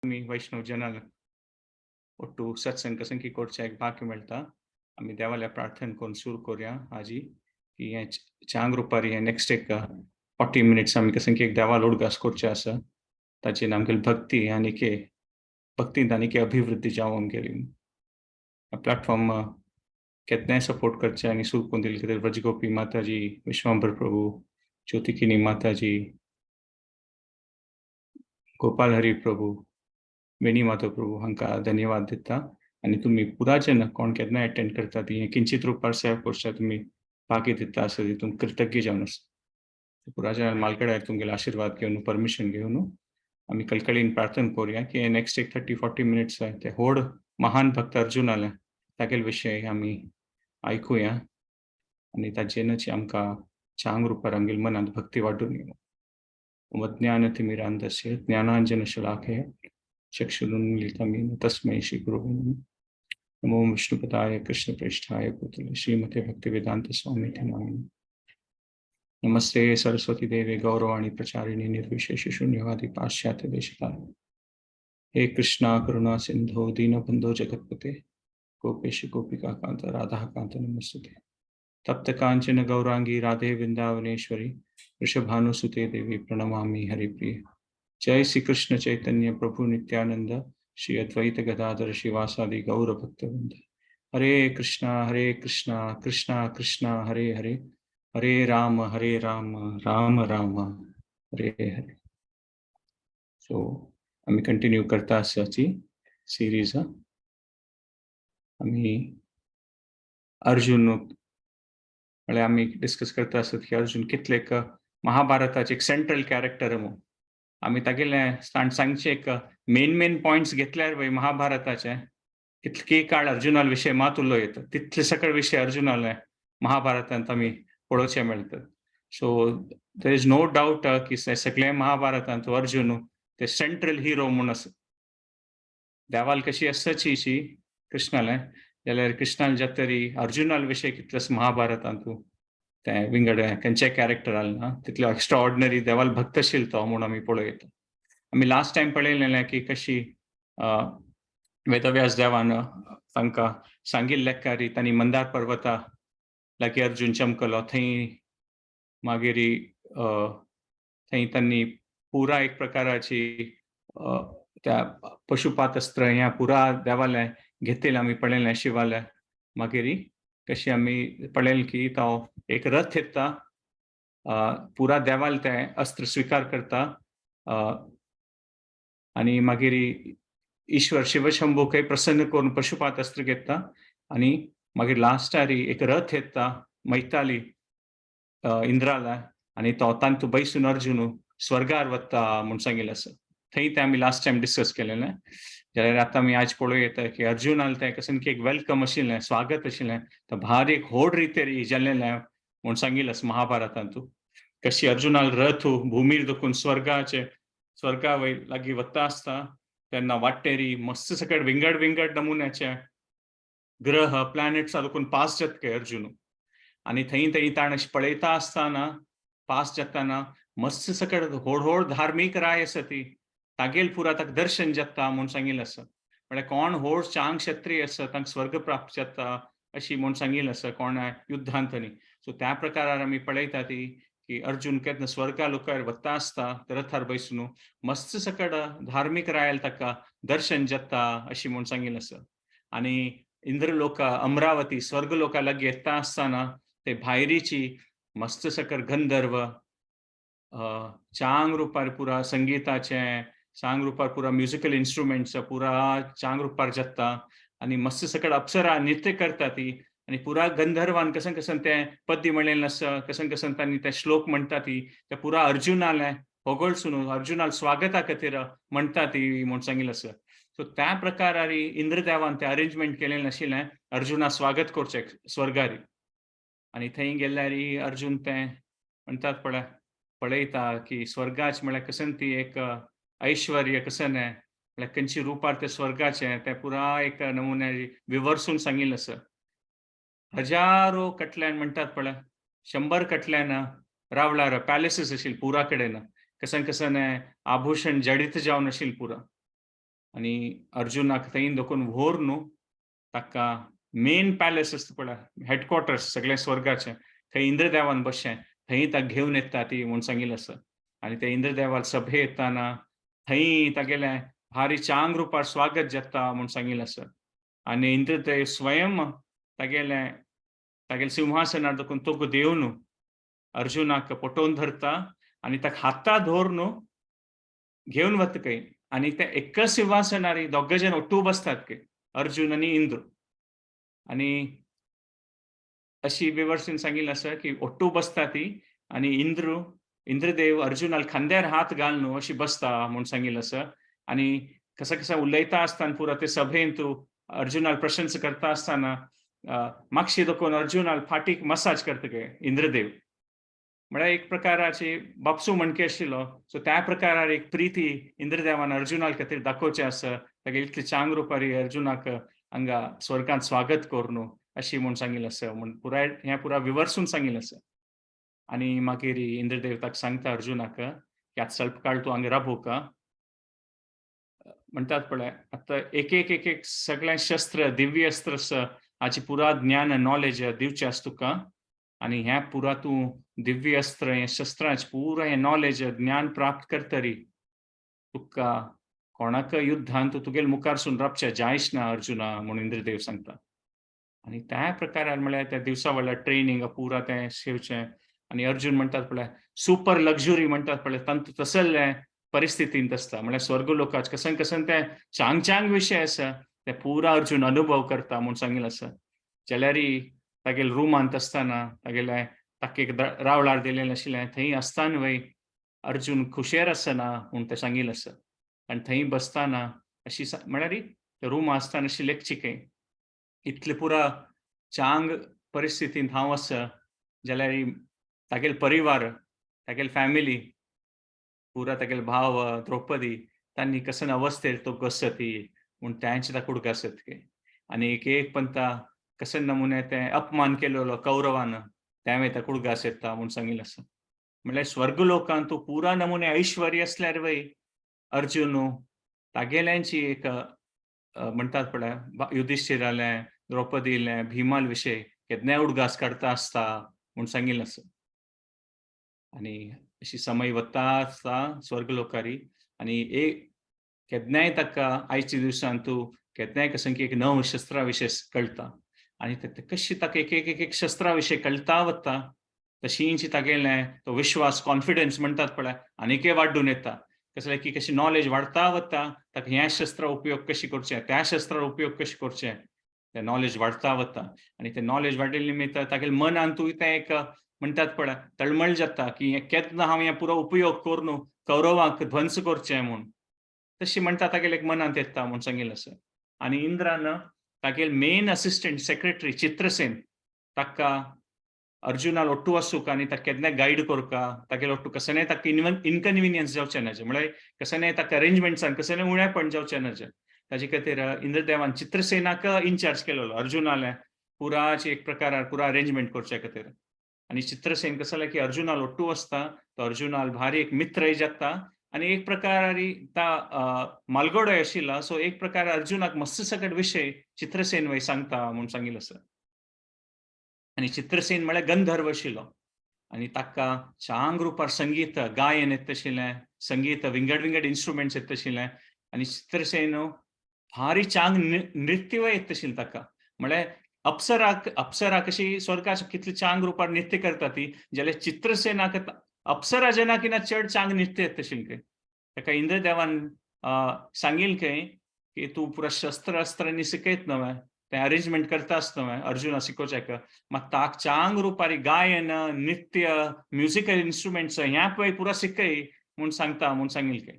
मी वैष्णव जनाला ಒಟ್ಟು सत्संग संख्ये कोटच्या एक भाग मिळता आम्ही देवाला प्रार्थना करून सुरू करूया आजी की हे चांग रुपारी हे नेक्स्ट एक 40 मिनिट्स आम्ही कसं की एक देवाला उडगास करचे असं ताची आमगेल भक्ती आणि के भक्ती आणि के अभिवृद्धी जावून गेली प्लॅटफॉर्म कितने सपोर्ट करचे आणि सुरू करून दिले की व्रजगोपी माताजी विश्वांबर प्रभू ज्योतिकिनी माताजी गोपाल हरी प्रभू वेणी माधव प्रभू हांका धन्यवाद दिता आणि तुम्ही पुराजन कोण केन्ना अटेंड करता ती किंचित रूपार सेवा करता तुम्ही भागी दिता असं तितून कृतज्ञ जावन आसा पुराजन मालकड्यार तुमगेले आशीर्वाद घेवन परमिशन घेवन आम्ही कळकळीन प्रार्थना करूया की नेक्स्ट एक 30-40 मिनिट्स ते होड महान भक्त अर्जुन आले तागेल विषय आम्ही ऐकूया आणि ताजेनची आमकां चांग रूपार आमगेल मनात भक्ती वाडून येवं ज्ञानतिमिरान्धस्य ज्ञानाञ्जनशलाकया चक्षुरुन्मीलितं तस्मै श्रीगुरवे नमो विष्णुपदाय कृष्णप्रेष्ठाय भूतले श्रीमते भक्तिवेदांत स्वामिते नामिने नमस्ते सरस्वती देवे गौरवाणी प्रचारिणी निर्विशेष शून्यवादी पाश्चात्य देशकाल हे कृष्णा करुणा सिंधो दीनबंधो जगत्पते गोपेश गोपिका कांत राधा कांत नमस्तुते तप्त कांचन गौरांगी राधे वृंदावनेश्वरी वृषभानुसुते देवी प्रणमामि हरिप्रिय जय श्री कृष्ण चैतन्य प्रभु नित्यानंद श्री अद्वैत गदाधर शिवासादि गौर भक्तवृंद हरे कृष्णा कृष्णा कृष्णा हरे हरे हरे राम राम राम हरे हरे सो आम्ही कंटिन्यू करता आसाची सिरीज आम्ही अर्जुन म्हळ्यार आम्ही डिस्कस करता आसत की अर्जुन कितलेक महाभारताचे एक सेंट्रल कॅरेक्टर म्हणून आम्ही तागेले सांगचे एक मेन पॉइंट्स घेतल्यार वय महाभारताचे कितके काळ अर्जुना विशय मात उलयत तितले सकळ विषय अर्जुनाले महाभारतांत आम्ही पळोवचे मेळटात so there is no doubt की सगळे महाभारतांत अर्जुन ते सेंट्रल हिरो म्हणून आसा देवाल कशी आसची शी कृष्णाले जाल्यार कृष्णाल ज्या तरी अर्जुनाल विशय कितलेस महाभारतांत ते विंगड खंयचे कॅरेक्टर ना तितले एक्स्ट्रा ऑर्डिनरी देवाल भक्त आशिल्लो तो म्हणून आमी पळयता आमी लास्ट टायम पळयलेलें की कशी वेदव्यास देवान तांकां सांगिल्ले कारी तांणी मंदार पर्वता लागीं अर्जुन चमकलो थंय मागीर थंय तांणी पुरा एक प्रकाराची त्या पशुपात अस्त्र ह्या पुरा देवाले घेतिल्लें आमी पळयलें शिवाले मागीर कशी आमी पळयलें की तो एक रथ येता पुरा देवाल ते अस्त्र स्वीकार करता आणि मागीर ईश्वर शिवशंभू काही प्रसन्न करून पशुपात अस्त्र घेता आणि मागीर लास्टार एक रथ येता मैताली इंद्राला आणि तो तांतू बैसून अर्जुन स्वर्गार वता म्हणून सांगिल्लें आसा थंय ते आमी लास्ट टायम डिस्कस केलेलें जाल्यार आतां आमी आज पळोवं येता की अर्जुनाल ते कसन की एक वेलकम आशिल्लें स्वागत आशिल्लें तो भार एक व्हड रितीन जाल्लेलें म्हणून सांगिल्लें आसा महाभारतांत कशी अर्जुनाल रथ भुमीर दुखून स्वर्गा वय लागीं वता आसता तेन्ना वाटेरी मस्त सकट विंगड नमुन्याचे ग्रह प्लॅनेट्स दुखून पास जातके अर्जुन आणि थंय ताण पळयता आसतना पास जाताना मस्त सकट व्हड धार्मीक राय आसा ती तागेल पुरा ताका दर्शन जाता म्हणून सांगिल्लें आसा म्हळ्यार कोण व्हड चांग क्षत्रीय आसा तांकां स्वर्ग प्राप्त जाता अशी म्हणून सांगिल्लें आसा कोण युद्धांतनी सो त्या प्रकारार आमी पळयता ती की अर्जुन केन्ना स्वर्गा लोकार वता आसता रथार बैसून मस्त सकट धार्मीक रायल ताका दर्शन जाता अशी म्हणून सांगिल्लें आसा आनी इंद्रलोका अमरावती स्वर्गलोका लागीं येता आसतना ते भायरीची मस्त सकट गंधर्व चांग रूपार पुरा संगीताचे चांग रूपार पुरा म्युजिकल इन्स्ट्रुमेंट्स पुरा चांग रूपार जाता आणि मस्त सकट अप्सरा नृत्य करता ती आणि पुरा गंधर्वान कसन ते पद्य म्हणलेलें आसा कसन तांणी ते श्लोक म्हणटा ती ते पुरा अर्जुनाले होगळसून अर्जुनाल स्वागता खातीर म्हणटा ती म्हणून सांगिल्लें आसा सो त्या प्रकारार इंद्रदेवान ते अरेंजमेंट केलेलें आशिल्लें अर्जुना स्वागत करचें स्वर्गारी आणि थंय गेल्यार अर्जुन ते म्हणटात पळयता की स्वर्गाच म्हळ्यार कसन ती एक ऐश्वर्य कसन म्हळ्यार खंयची रूपार ते स्वर्गाचे ते पुरा एक नमुन्यार विवर्सून सांगिल्लें आसा हजारो कटल्यान म्हणटात 100 कटल्यान रावळार पॅलेसीस आशिल्ले पुरा कडेन कसन आभूषण जडीत जावन आशिल्ले पुरा आनी अर्जुनाक थंय दोकून व्होर न्हू ताका मेन पॅलेस आसता पळय, हेडक्वॉर्टर्स सगळे स्वर्गाचे, थंय इंद्रदेवान बसचें, थंय ताका घेवन येता ती म्हूण सांगिल्लें आसा. आनी ते इंद्रदेवाल सभे येताना थंय तागेलें भारी चांग रुपार स्वागत जाता म्हूण सांगिल्लें आसा. आनी इंद्रदेव स्वयं तागेलें सिंहासनार दोकून तोख देवन अर्जुनाक पटोवन धरता आनी ताका हातां धरून घेवन वता खंय. आनी ते एक्काच सिंहासनार दोग जाण ओट्टू बसतात खंय, अर्जुन आनी इंद्र. आनी अशी वेवर्सीन सांगिल्लें आसा की ओट्टू बसता ती आनी इंद्रदेव अर्जुनाल खांद्यार हात घाल न्हू अशी बसता म्हूण सांगिल्लें आसा. आनी कसा उलयता आसतना पुरो ते सभेन तूं अर्जुनाल प्रशंसा करता आसतना मागशी दोकून अर्जुनाल फाटीक मसाज करता खंय इंद्रदेव. म्हळ्यार एक प्रकाराची बापसू म्हणके आशिल्लो, सो त्या प्रकारार एक प्रिती इंद्रदेवान अर्जुनाल खातीर दाखोवचें आसा. तागे इतले चांग रुपारी अर्जुनाक हांगा स्वर्गांत स्वागत कर न्हू अशी म्हूण सांगिल्लें आसा. म्हूण हें पुराय विवर्सून सांगिल्लें आसा. आनी मागीर इंद्रदेव ताका सांगता अर्जुनाक की आतां ಸ್ವಲ್ಪ काळ तूं हांगा राबूका. म्हणटात पळय आतां एक सगळें शस्त्र, दिव्य अस्त्र हाची पुरा ज्ञान नॉलेज दिवचें आसा तुका. आनी हें पुरा तूं दिव्य अस्त्र हें शस्त्रांचें पुरा हें नॉलेज ज्ञान प्राप्त करतरी तुका कोणाक युद्धांत तुगेले मुखारसून राबचें जायच ना अर्जुना म्हूण इंद्रदेव सांगता. आनी त्या प्रकारान म्हळ्यार त्या दिवसा म्हणल्यार ट्रेनिंग पुरा तें शिवचें. आनी अर्जुन म्हणटात पळय सुपर लक्झरी म्हणटात पळय तसले परिस्थितींत आसता. म्हळ्यार स्वर्गलोकाचे कसन ते चांग विशय आसा ते पुरा अर्जुन अनुभव करता म्हूण सांगिल्लें आसा. जाल्यार तागेले रुमांत आसतना ताका एक रावळार दिलेलें आशिल्लें थंय आसतना वय अर्जुन खुशेर आसना म्हूण तें सांगिल्लें आसा. आनी थंय बसतना अशी म्हळ्यार रूम आसतना अशी लेखची खंय इतले पुरा चांग परिस्थितींत हांव आसा जाल्यार तागेले परिवार, तागेली फॅमिली, पुरा तागेले भाव द्रौपदी तांणी कसन अवस्थेर तो आसत म्हूण तांचे ताका उडक आसत खंय. आनी एक पंता कसन नमुने तें अपमान केलेलो कौरवान त्यावेळी ताका उडक आसता म्हूण सांगिल्लें आसा. म्हळ्यार स्वर्गलोकांत तूं पुरा नमुने ऐश्वर्य आसल्यार वय अर्जुन तागेल्यांची एक म्हणटात पळय युधिष्ठिरालें, द्रौपदीलें, भीमाल विशय केन्नाय उडगास काडटा आसता म्हूण सांगिल्लें आसा. आनी अशी समय वता आसता स्वर्गलोकारी आनी केन्नाय ताका आयच्या दिवसांत तूं केन्नाय कसन की एक नवं शस्त्रा विशय कळटा. आनी कशी ताका एक शस्त्रा विशय कळटा वता तशींच तागेलें तो विश्वास कॉन्फिडन्स म्हणटात पळय आनीकय वाडून येता. कसलें की कशी नॉलेज वाडता वता ताका हें शस्त्र उपयोग कशी करचें, त्या शस्त्रार उपयोग कशें करचें तें नॉलेज वाडता वता. आनी तें नॉलेज वाडिल्ले निमित्त तागेले मनांत तूं तें एक म्हणटात पळय तळमळ जाता की केन्ना हांव हें पुरो उपयोग कर न्हू कौरवांक ध्वंस करचें म्हूण. तशी म्हणटा तागेले मनांत येता म्हूण सांगिल्लें आसा. आनी इंद्रान तागेले मेन असिस्टंट सेक्रेटरी चित्रसेन ताका अर्जुनाल ओट्टू वचूंक आनी ताका केन्नाय गायड करका तागेले ओट्टू कसलेंय ताका इनकन्विनियन्स जावचें ना म्हळ्यार कसलेंय ताका अरेंजमेंट्सान कसलेंय उणेंपण जावचें ना. ताजे खातीर इंद्रदेवान चित्रसेनाक इनचार्ज केलेलो अर्जुनाले पुराची एक प्रकारार पुरा अरेंजमेंट करचे खातीर. आनी चित्रसेन कसो जालें की अर्जुनाल ओट्टू वचता तो अर्जुनाल भारी एक मित्रय जाता आनी एक प्रकारारी मालगोडोय आशिल्लो सो एक प्रकार अर्जुनाक मस्त सगळे विशय चित्रसेन वय सांगता म्हूण सांगिल्लें आसा. आनी चित्रसेन म्हळ्यार गंधर्व आशिल्लो आनी ताका चांग रुपार संगीत गायन येता आशिल्लें, संगीत विंगड इन्स्ट्रुमेंट्स येता आशिल्लें आनी चित्रसेन भारी चांग नृत्य येता आशिल्लें ताका. म्हळ्यार अप्सरा कशी स्वर्गाच्या कितले चांग रुपार नृत्य करता ती जाल्यार चित्रसेनाक अप्सरा जना किना चड चांग नृत्य येता आशिल्लें खंय. ताका इंद्रदेवान सांगिल्लें खंय की तूं पुरा शस्त्र अस्त्रांनी शिकयत न्हय तें अरेंजमेंट करता आसतना अर्जुना शिकोवच्याक मात ताक चांग रुपारी गायन, नृत्य, म्युजिकल इन्स्ट्रुमेंट्स ह्या पळय पुरा शिकय म्हूण सांगता म्हूण सांगिल्लें खंय.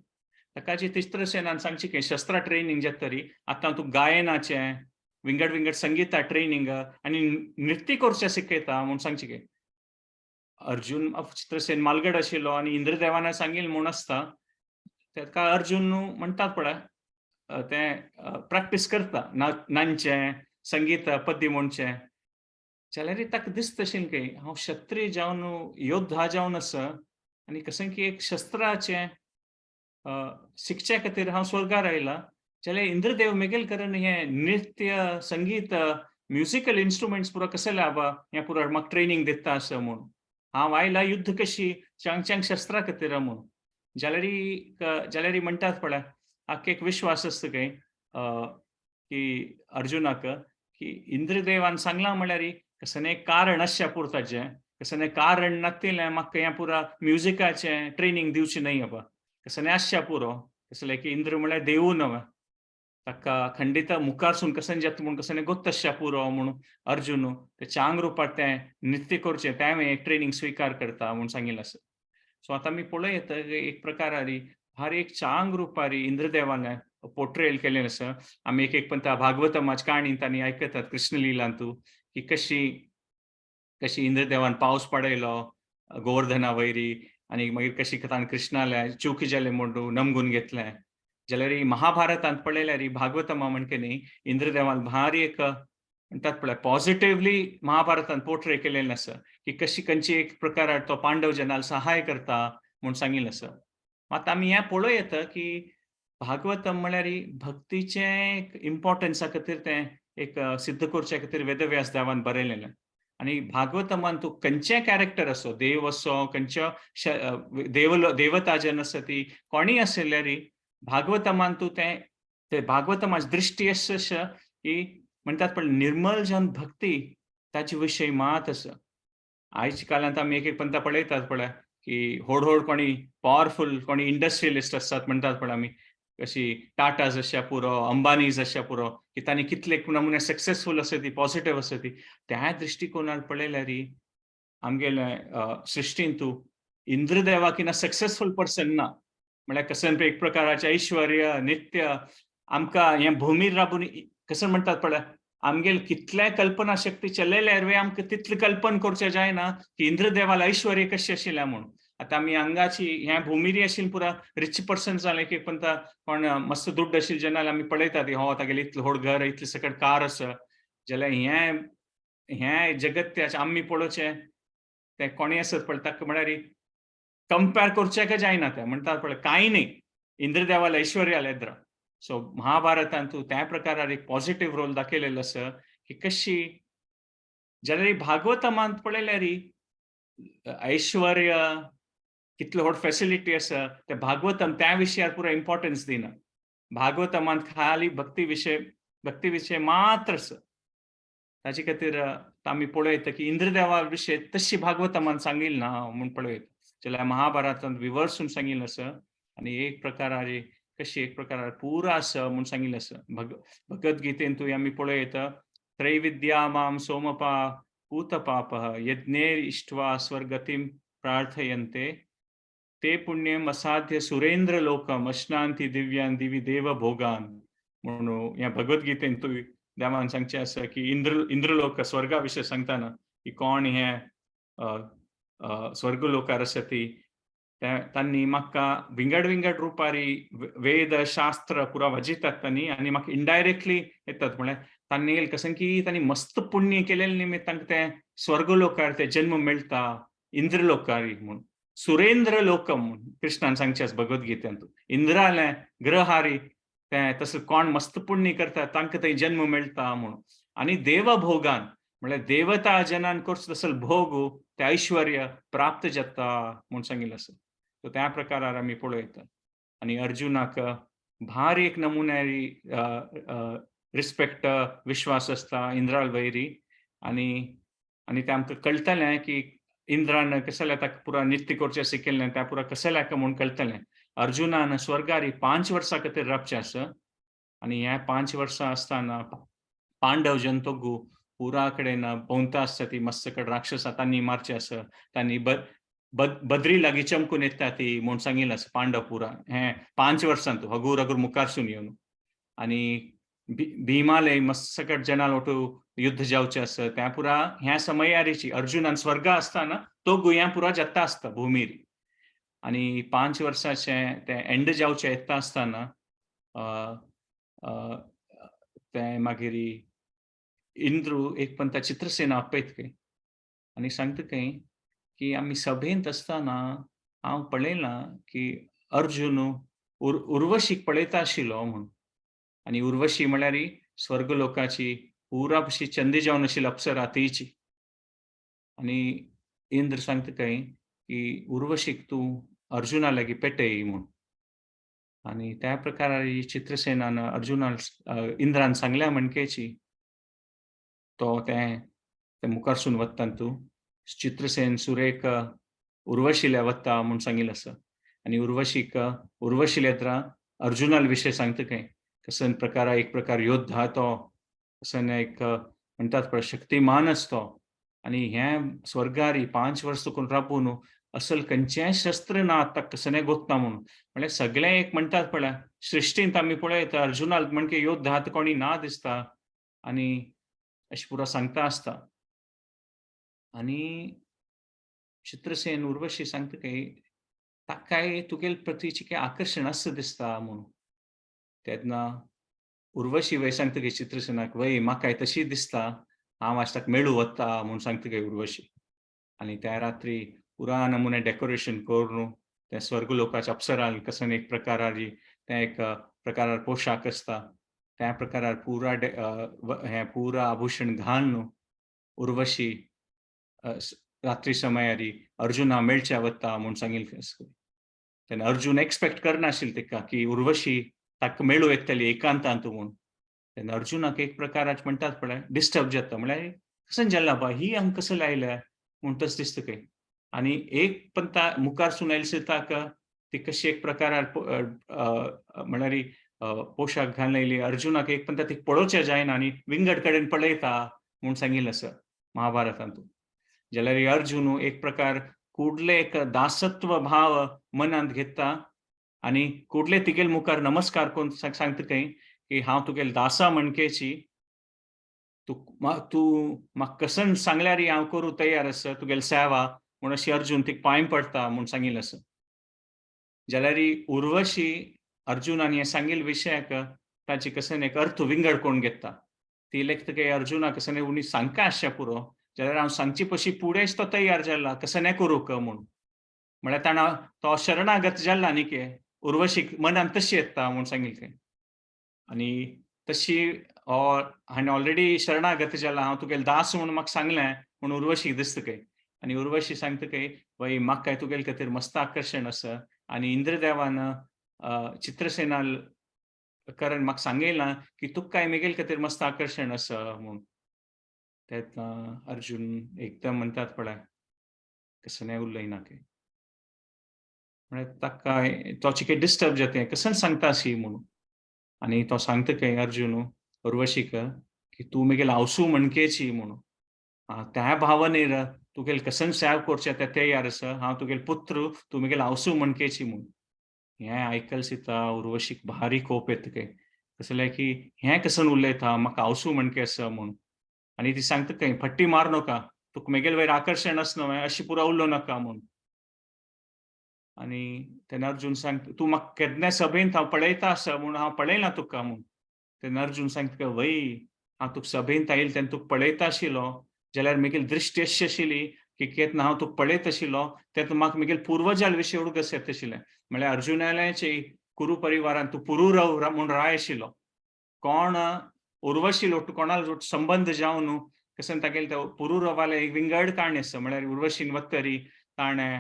ताका चित्रसेनान सांगचें खंय शस्त्रां ट्रेनिंग जाता तरी आतां तूं गायनाचें विंगड संगीता ट्रेनिंग आनी नृत्य करचें शिकयता म्हूण सांगचें खंय. अर्जुन चित्रसेन मालगड आशिल्लो आनी इंद्रदेवान सांगिल्लें म्हूण आसता ताका अर्जुन म्हणटात पळय तें प्रॅक्टीस करता नाचचें, संगीत पद्य म्हणचें. जाल्यार ताका दिसता आशिल्लें की हांव क्षत्रीय जावन योद्धा जावन आसा आनी कशें की एक शस्त्राचें शिकचे खातीर हांव स्वर्गार आयला जाल्यार इंद्रदेव मेगेलकरान हे नृत्य, संगीत, म्युझिकल इन्स्ट्रुमेंट्स पुरो कशे लावप हें पुरो म्हाका ट्रेनिंग दिता असो म्हूण. हांव आयला युद्ध कशी चांग शस्त्रां खातीर म्हूण. जाल्यार म्हणटात पळय, हाका एक विश्वास आसता खंय की अर्जुनाक की इंद्रदेवान सांगलां म्हळ्यार कसलें कारण आसचें पुरो ताजें. कसलें कारण नातिलें म्हाका हें पुरो म्युझिकाचें ट्रेनिंग दिवचें न्हय बाबा. कसलें आसचें पुरो. कसलें की इंद्र म्हळ्यार देवूळ न्हय. ताका खंडित मुखारसून कसन जेता म्हूण कसलें गोत्त आसचें पुरो म्हूण अर्जुन तेच्या आंग रुपार तें नृत्य करचें तें हांवें ट्रेनिंग स्विकार करता म्हूण सांगिल्लें आसा. सो आतां आमी पळयत एक प्रकारारी हर एक चांग रुपारी इंद्रदेवान पोर्ट्रेल केल्लें आसा. आमी एक पंत भागवतमाच्या काणयेंत आनी आयकतात कृष्ण लिलांतू की कशी इंद्रदेवान पावस पडयलो गोवर्धना वयरी आनी मागीर कशी ताणें कृष्णाले चूक जालें म्हणून नमगून घेतलें. जाल्यार ही महाभारतांत पळयल्यार ही भागवतमा म्हणटा न्ही इंद्रदेवान भारी एक म्हणटात पळय पॉझिटिव्हली महाभारतांत पोर्ट्रे केलेलें आसा की कशी खंयची एक प्रकारान तो पांडव जनाल सहाय करता म्हूण सांगिल्लें आसा. आतां आमी हें पळोवं येता की भागवतम म्हळ्यार ही भक्तीचें एक इम्पोर्टन्सा खातीर तें एक सिद्ध करचे खातीर वेदव्यास देवान बरयलेलें. आनी भागवतमान तूं खंयचेय कॅरेक्टर आसूं, देव आसूं, खंयच्यो देवता जन आसा ती कोणीय आसल्यार भागवतमान तूं ते भागवतमाची दृश्टी अशी की म्हणटात पळय निर्मल जन भक्ती ताचे विशयी मात आसा. आयच्या काळांत आमी एक पंत पळयतात पळय की व्हड कोणी पॉवरफूल कोणी इंडस्ट्रियलिस्ट आसतात म्हणटात पळय आमी कशी टाटाज आसा पुरो, अंबानीज आसा पुरो की तांणी कितले नमुने सक्सेसफूल आसा ती पॉझिटिव्ह आसा ती. त्या दृश्टिकोनार पळयल्यार आमगेले सृश्टीन तूं इंद्रदेवाकिना सक्सेसफूल पर्सन ना. म्हळ्यार कसन एक प्रकाराचें ऐश्वर्य, नित्य आमकां हे भुमीर राबून कसन म्हणटात पळय आमगेले कितलेय कल्पना शक्ती चलयल्यार आमकां तितलें कल्पना करचें जायना की इंद्रदेवाल ऐश्वर्य कशें आशिल्लें म्हूण. आतां आमी हांगाची हे भुमीर आशिल्ले पुरा रिच पर्सन जालें एक पंत कोण मस्त दुड्ड आशिल्ले जेन्ना आमी पळयतात हो तागेलें इतलें व्हड घर, इतलें सकट कार आसा. जाल्यार हें जगत आमी पळोवचें तें कोणें आसत पळय ताका म्हळ्यार कंपेर करचें जायना तें म्हणटात पळय कांय न्ही इंद्रदेवाल ऐश्वर्य येद्र. सो महाभारतांत तूं त्या प्रकारार एक पॉझिटिव्ह रोल दाखयलेलो आसा की कशी जाल्यार भागवतमांत पळयल्यार ऐश्वर्य कितलो व्हड फॅसिलिटी आसा ते भागवतम त्या विशयार पुरो इम्पोर्टन्स दिना. भागवतमांत खाली भक्ती विशय मात्र आसा. ताचे खातीर आमी पळयता की इंद्रदेवा विशय तशी भागवतमांत सांगिल्ली ना म्हूण पळयत. जाल्यार महाभारतांत विवर्सून सांगिल्लें आसा आनी एक प्रकारार कशी एक प्रकारार पुरो आसा म्हूण सांगिल्लें आसा. भगवद्गीतेंत तुवें आमी पळयता त्रैविद्या मां सोमपा पूतपापः यज्ञैर इष्ट्वा स्वर्गतिं प्रार्थयन्ते ते पुण्यम असाध्य सुरेंद्र लोकम अश्नांती दिव्यान दिवी देव भोगान म्हणून ह्या भगवद्गीतेंत तुवें देवान सांगचें आसा की इंद्रलोक स्वर्गा विशय सांगतना की कोण हे स्वर्गलोकार आसा ती तांणी म्हाका विंगड रुपारी वेद शास्त्र पुरा वाजितात तांणी आनी म्हाका इनडायरेक्टली येतात म्हळ्यार तांणी कसन की तांणी मस्त पुण्य केलेले निमित्त तांकां ते स्वर्गलोकार ते जन्म मेळटा इंद्रलोकारी म्हूण सुरेंद्र लोकम म्हूण कृष्णान सांगचें आसा भगवद्गीतेंत इंद्राले ग्रहारी ते तसले कोण मस्त पुण्य करता तांकां थंय जन्म मेळटा म्हूण आनी देवभोगान म्हळ्यार देवता जनान करचो तसले भोग ते ऐश्वर्य प्राप्त जाता म्हूण सांगिल्लें आसा. सो त्या प्रकारार आमी पळयता आनी अर्जुनाक भारी एक नमुन्यारी रिस्पेक्ट विश्वास आसता इंद्राल वयरी आनी तें आमकां कळटलें की इंद्रान कशें ताका पुरा नित्य करचें शिकयलें तें पुरा कशें म्हूण कळटलें. अर्जुनान स्वर्गार 5 वर्सां खातीर रावचें आसा आनी हे 5 वर्सां आसतना पांडव जन तोगू पुरा कडेन भोंवता आसता ती मस्त कडेन राक्षसां तांणी मारचें आसा तांणी बद्री लागीं चमकून येता ती म्हूण सांगिल्लें आसा पांडव पुरा हें 5 वर्सांत हगूर मुखारसून येवन आनी भिमालय मस्त सकट जनाल ओटू युद्ध जावचें आसा त्या पुरा ह्या समयारीची अर्जुनान स्वर्गा आसतना तो हें पुरा जाता आसता भुमीर आनी 5 वर्साचें तें एंड जावचें येता आसतना तें मागीर इंद्रू एक पंत चित्रसेना आपयता खंय आनी सांगता खंय की आमी सभेंत आसतना हांव पळयलां की अर्जून उर्वशीक पळयता आशिल्लो म्हूण आणि उर्वशी म्हळ्यार स्वर्ग लोकाची पुरा अशी चंदी जावन आशिल्ली अप्सरा तीची. आणि इंद्र सांगता काय की उर्वशीक तू अर्जुना लागीं पेटय म्हूण. आणि त्या प्रकारे चित्रसेनान इंद्रान सांगल्या म्हणकेची तो ते मुखारसून वत्ता तूं चित्रसेन सुरेख उर्वशील्या वत्ता म्हूण सांगिल्लें आसा. आणि उर्वशीले अर्जुनाल विशय सांगता काय कसन प्रकार एक प्रकार योद्धा तो कसन एक म्हणटात पळय शक्तिमान तो. आणि हे स्वर्गार 5 वर्स चुकून राबून असल खंयचेंय शस्त्र ना आतां कसले गोत्ता म्हणून. म्हळ्यार सगळे एक म्हणटात पळय सृश्टींत आमी पळयता अर्जुनाल म्हणके योद्धा आतां कोणी ना दिसता. आणि अशें पुरो सांगता आसता. आणि चित्रसेन उर्वशी सांगता काय ताकाय तुगेले प्रतीचें काय आकर्शण आसा दिसता म्हणून. तेन्ना उर्वशी वय सांगता काय चित्रसेनाक वय म्हाकाय तशी दिसता. हांव आज ताका मेळूं वता म्हूण सांगता काय उर्वशी. आणि त्या रात्री पुरा नमुने डेकोरेशन करून त्या स्वर्गलोकाच्या अप्सराल कसन एक प्रकाराची ते एक प्रकारार पोशाख आसता. त्या प्रकारार हें पुरा आभूषण घालून उर्वशी रात्री समयारी अर्जुना मेळच्या वता म्हूण सांगिल्लें आसा. तेन्ना अर्जुन एक्सपेक्ट करनाशिल्लो तिका की उर्वशी ताका मेळूं येतली एकांतांत म्हूण. तेन्ना अर्जुनाक एक प्रकाराचें म्हणटात पळय डिस्टर्ब जाता. म्हळ्यार कसन जालें बा ही हांगा कसो आयल्या म्हूण तशें दिसता काय. आणि एक पंता मुखारसून आयल्या ताका ती कशी एक प्रकारार म्हळ्यार पोशाख घालून आयली. अर्जुनाक एक पंता ती पळोवचें जायना आनी विंगड कडेन पळयता म्हूण सांगिल्लें आसा महाभारतांत. जाल्यार अर्जुन एक प्रकार कुडले एक दासत्व भाव मनांत घेता आणि कुडले तिगेल मुखार नमस्कार करून सांगता काय की हांव तुगेलो दासा म्हणकेची तूं म्हाका कसन सांगल्यार हांव करूं तयार आसा तुगेली सेवा म्हूण अशी अर्जुन तिका पांय पडटा म्हूण सांगिल्लें आसा. जाल्यार उर्वशी अर्जुनान हें सांगिल्ले विशयाक ताची कसन एक अर्थ विंगड करून घेता. ती लेखता काय अर्जुनाक कसन उणी सांगता आसचें पुरो जाल्यार हांव सांगचे पयशी फुडेंच तो तयार जाला कसलें करूंक म्हूण. म्हळ्यार तो शरणागत जाला न्ही के उर्वशीक मनांत तशी येता म्हूण सांगिल्लें. आणि तशी हांवें ऑलरेडी शरणागत जाला हांव तुगेलो दास म्हूण म्हाका सांगलें म्हूण उर्वशीक दिसता काय. आणि उर्वशी सांगता काय वय म्हाका काय तुगेले खातीर मस्त आकर्शण आसा. आणि इंद्रदेवान चित्रसेनाल कारण म्हाका सांगयलां की तुका काय म्हगेले खातीर मस्त आकर्शण आसा म्हूण. तेन्ना अर्जुन एकदम म्हणटात पळय कसलें उलयना काय. म्हळ्यार ताका तो चिके डिस्टर्ब जाता कसन सांगता अशी म्हणून. आणि तो सांगता काय अर्जुन उर्वशीक की तूं म्हगेलो आवसू म्हणकेची म्हणून. त्या भावनेर तुगेले कसन सेवा करचें ते तयार आसा. हांव तुगेलो पुत्र तूं म्हगेलो आवसू म्हणकेची म्हूण. हें आयकल सिता उर्वशीक भारी कोप येता काय. कसलें की हें कसन उलयता म्हाका आवसू म्हणके आसा म्हूण. आणि ती सांगता काय फट्टी मार नका. तुका म्हगेले वयर आकर्शण आसा न्हय अशी पुरो उलोव नाका म्हूण. आणि तेन्ना अर्जुन सांगता तूं म्हाका केन्ना सभेंत हांव पळयता आसा म्हूण हांव पळयलां तुका म्हूण. तेन्ना अर्जुन सांगता काय वय हांव तुका सभेंत आयिल्लो तेन्ना तुका पळयता आशिल्लो जाल्यार म्हगेली दृश्टी अशी आशिल्ली की केन्ना हांव तुका पळयत आशिल्लो तेन्ना म्हाका म्हगेल्या पुर्वजाल विशीं उगडस येता आशिल्लें. म्हळ्यार अर्जुनाल्याचे कुरू परिवारांत तूं पुरू म्हूण राय आशिल्लो. कोण उर्वशी कोणाल संबंध जावन कसन तागेले ते पुरूरवाले विंगड काणी आसा. म्हळ्यार उर्वशीन वतरी ताणें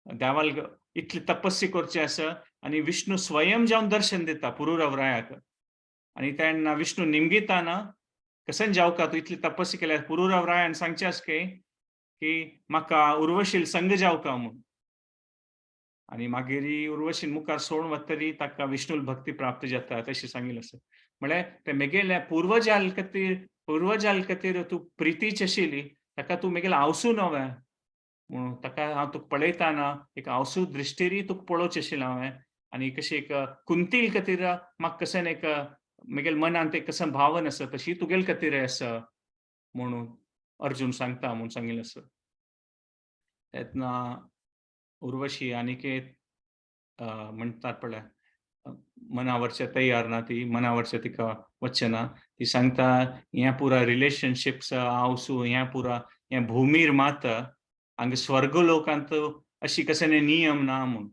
देवाल इतली तपस्या करची आसा आणि विष्णू स्वयं जावन दर्शन दिता पुरूरवरायाक. आणि तेन्ना विष्णू निमगिताना कसन जावका तूं इतली तपस्या केल्यार पुरूरवरायान सांगचें आसा की म्हाका उर्वशील संग जावका म्हूण. आणि मागीर उर्वशीन मुखार सोडून वतरी ताका विष्णूल भक्ती प्राप्त जाता तशें सांगिल्लें आसा. म्हळ्यार ते म्हगेल्या पुर्वजाल खातीर तूं प्रितीची आशिल्ली ताका तूं म्हगेलो आवसू नव्हे म्हणून ताका हांव तुका पळयताना एक आवसू दृश्टीरी तुका पळोवचें आशिल्लें हांवें. आणि कशी एक कुंतील खातीर म्हाका कसन एक म्हगेल्या मनांत एक कसन भावना आसा तशी तुगेले खातीर आसा म्हणून अर्जुन सांगता म्हूण सांगिल्लें आसा. तेन्ना उर्वशी अनिकेत म्हणटात पळय मनावरचें तयार ना ती मनावरचें तिका वचना. ती सांगता हें पुरा रिलेशनशिप्स आवसू हें पुरा हें भुमीर मात हांगा स्वर्ग लोकांत अशी कसले नियम ना म्हूण.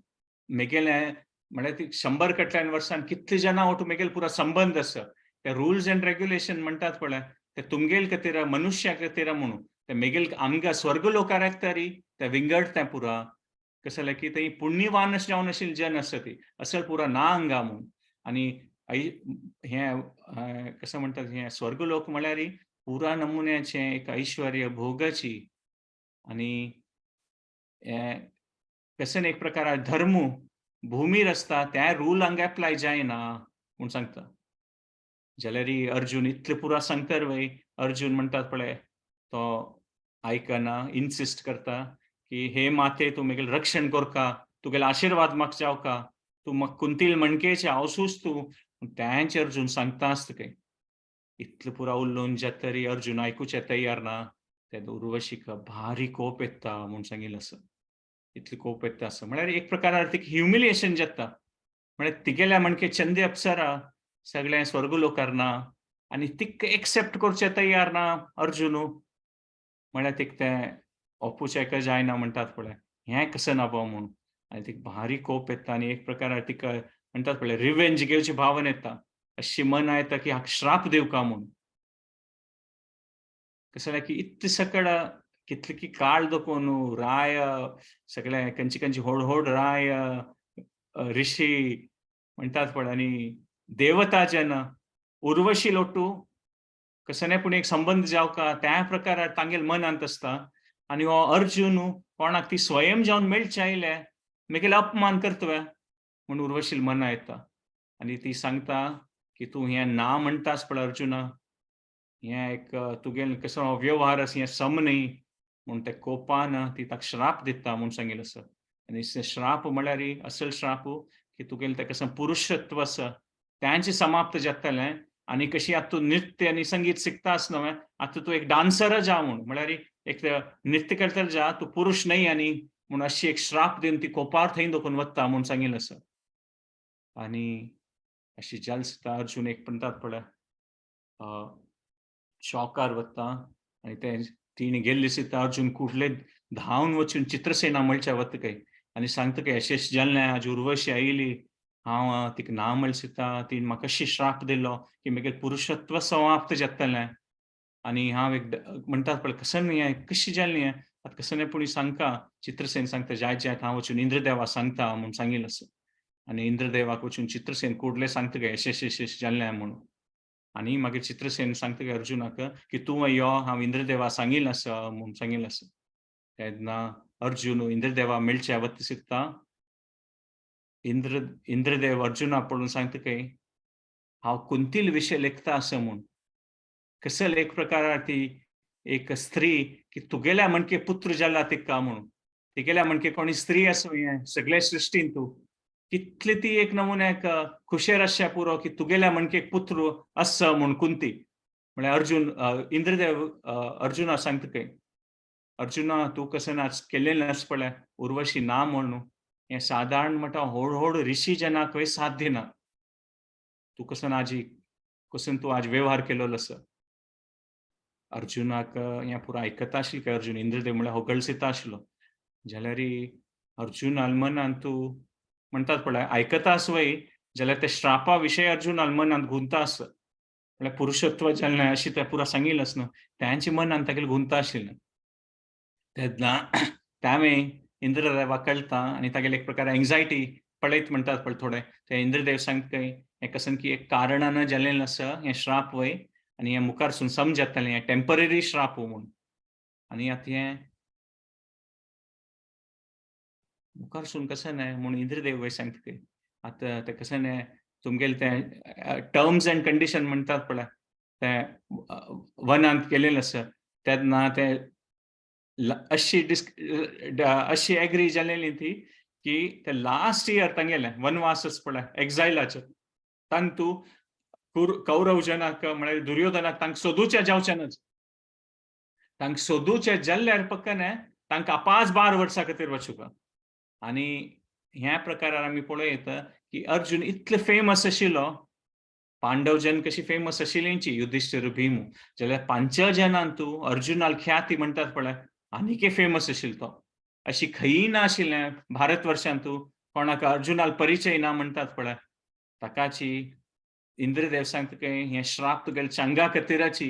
म्हगेलें म्हळ्यार ती 100 कटल्यान वर्सान कितले जाणां हो तुमगेल पुरा संबंध आसा ते रूल्स एंड रेग्युलेशन म्हणटात पळय ते तुमगेल खातीर मनुष्या खातीर म्हणून ते मेगेल आमकां स्वर्ग लोकांक तरी ते विंगड ते पुरा कसं जालें की थंय पुण्यवान जावन आशिल्ली जन आसा ती असल पुरा ना हांगा म्हणून आनी हे कसं म्हणटात हे स्वर्ग लोक म्हळ्यार पुरा नमुन्याचें एक ऐश्वर्य भोगाची आनी कसं एक प्रकार धर्म भुमीर आसता त्या रूल हांगा एप्लाय जायना म्हूण सांगता जाल्यार अर्जुन इतले पुरा सांगता वय अर्जुन म्हणटात पळय तो आयकना इन्सिस्ट करता की हे माते तूं म्हगेलें रक्षण कोरता तुगेलो आशिर्वाद म्हाका जावका तूं म्हाका कुंतील मणकेचे हावसूस तूं तेंच अर्जुन सांगता आसता काय इतले पुरा उलोवन तरी अर्जुन आयकुचे तयार ना ते उर्वशीक भारी कोप येता म्हूण सांगिल्लें आसा इतली कोप येता आसा म्हळ्यार एक प्रकार ती ह्युमिलिएशन जाता म्हळ्यार तिगेल्या मणके चंदे अप्सरा सगळे स्वर्ग लोकार ना आनी तिक एक्सेप्ट करचे तयार ना अर्जुन म्हळ्यार तिक ते ओपुचें जायना म्हणटात पळय हें कसं नाबो म्हूण आनी तिका भारी कोप येता आनी एक प्रकार तिका म्हणटात पळय रिवेंज घेवची भावना येता अशी मन येता की हाका श्राप दिवका म्हूण कसं की इतले सकळ कितले की काळ दोकून राय सगळे खंयची व्हड व्हड राय ऋषी म्हणटात पळय आनी देवता जन उर्वशी लोटू कसं पूण एक संबंध जावका त्या प्रकार तांगेल मनांत आसता आनी हो अर्जुन कोणाक ती स्वयं जावन मेळचे आयले म्हगेलो अपमान करतवे म्हूण उर्वशील मना येता आनी ती सांगता की तूं हें ना म्हणटास पळय अर्जुना हें एक तुगेल कसो व्यवहार आसा हें सम न्ही म्हूण ते कोपान ती ताका श्राप दिता म्हूण सांगिल्लें आसा आनी श्राप म्हळ्यार असल श्राप की तुगेलें तें कसं पुरुषत्व आसा तेंचें समाप्त जातलें आनी कशी आतां तूं नृत्य आनी संगीत शिकता आसतना न्हय आतां तूं एक डान्सर जा म्हूण म्हळ्यार एक नृत्य करतलो जा तूं पुरुश न्हय आनी म्हूण अशी एक श्राप दिवन ती कोपार थंय दोखून वता म्हूण सांगिल्लें आसा आनी अशी जाल्सता अर्जून एक म्हणटात पळय शॉकार वता आनी ते तिणी गेल्ले दिसता अर्जून कुडले धांवन वचून चित्रसेना म्हणचे वता काय आनी सांगता काय अशें जाल्लें आज उर्वशी आयली हांव तिका ना म्हणटा तिणे म्हाका अशी श्राप दिलो की म्हगेलें पुरुषत्व समाप्त जातलें आनी हांव एक म्हणटात पळय कसन हें कशें जालें हें आतां कसन पूण सांगता चित्रसेन सांगता जायत हांव वचून इंद्रदेवाक सांगता म्हूण सांगिल्लें आसा आनी इंद्रदेवाक वचून चित्रसेन कुडले सांगता काय अशें जाल्लें म्हूण आनी मागीर चित्रसेन सांगता काय अर्जुनाक की तूं यो हांव इंद्रदेवा सांगिल्लें आसा म्हूण सांगिल्लें आसा तेन्ना अर्जून इंद्रदेवा मेळचे वता शिकता इंद्रदेव अर्जुना पळोवन सांगता काय हांव कुंतील विशय लेखता आसा म्हूण कसं एक प्रकार ती एक स्त्री की तुगेल्या मणके पुत्र जाला तिका म्हणून तिगेल्या मणके कोणी स्त्री आसूं हें सगळे सृश्टीन तूं कितले ती एक नमुन्याक खुशेर आसच्या पुरो की तुगेल्या मणके पुत्र आसा म्हूण कुंती म्हळ्यार अर्जुन इंद्रदेव अर्जुना सांगता काय अर्जुना तूं कसं आज केल्लें आस पळय उर्वशी ना म्हणून हें सादारण म्हणटा व्हड व्हड ऋषी जनाक साध्य ना तूं कसं आजी कसं तूं आज वेव्हार केलेलो आसा अर्जुनाक हें पुरो आयकता आशिल्लें काय अर्जुन इंद्रदेव म्हळ्यार होगळसिता आशिल्लो जाल्यार अर्जुन मनांत तूं म्हणटात पळय आयकता आस वय जाल्यार ते श्रापा विशय अर्जुन मनांत गुंता आसा म्हळ्यार पुरुषत्व जाल्लें अशें तें पुरो सांगिल्लें आसना तेंच्या मनांत तागेलें गुंता आशिल्लें तेन्ना त्यावेळी इंद्रदेवाक कळटा आनी तागेले एक प्रकार एंग्जायटी पळयत म्हणटात पळय थोडे ते इंद्रदेव सांगता हें कसन की एक कारणान जाल्लें आसा हें श्राप वय आनी हें मुखारसून सम जातलें हें टेम्पररी श्राप म्हूण आनी आतां हें मुखारसून कसन म्हूण इंद्रदेव वय सांगता आतां तें कसन तुमगेलें तें टर्म्स एंड कंडिशन म्हणटात पळय तें वनांत केलेलें आसा तेन्ना तें अशी एग्री जालेली ती की ते लास्ट इयर तांगेलें वनवास आसा पळय एक्झायलाचें तांक तूं कौरव जनाक म्हळ्यार दुर्योधनाक तांकां सोदूचें जावचें ना तांकां सोदूचें जाल्ल्यार पक्कन तांकां पांच 12 वर्सां खातीर वचूंका आनी ह्या प्रकारान आमी पळयत की अर्जुन इतलो फेमस आशिल्लो पांडव जन कशी फेमस आशिल्लींची युधिष्ठीर भीम जाल्यार 5 जनांत तूं अर्जुनाल ख्याती म्हणटात पळय आनीक फेमस आशिल्लो तो अशी खंयी ना आशिल्लें भारत वर्षांत तूं कोणाक अर्जुनाल परिचय ना म्हणटात पळय ताकाची इंद्रदेव सांगता की हे श्राप तुगेले चंगा खातीराची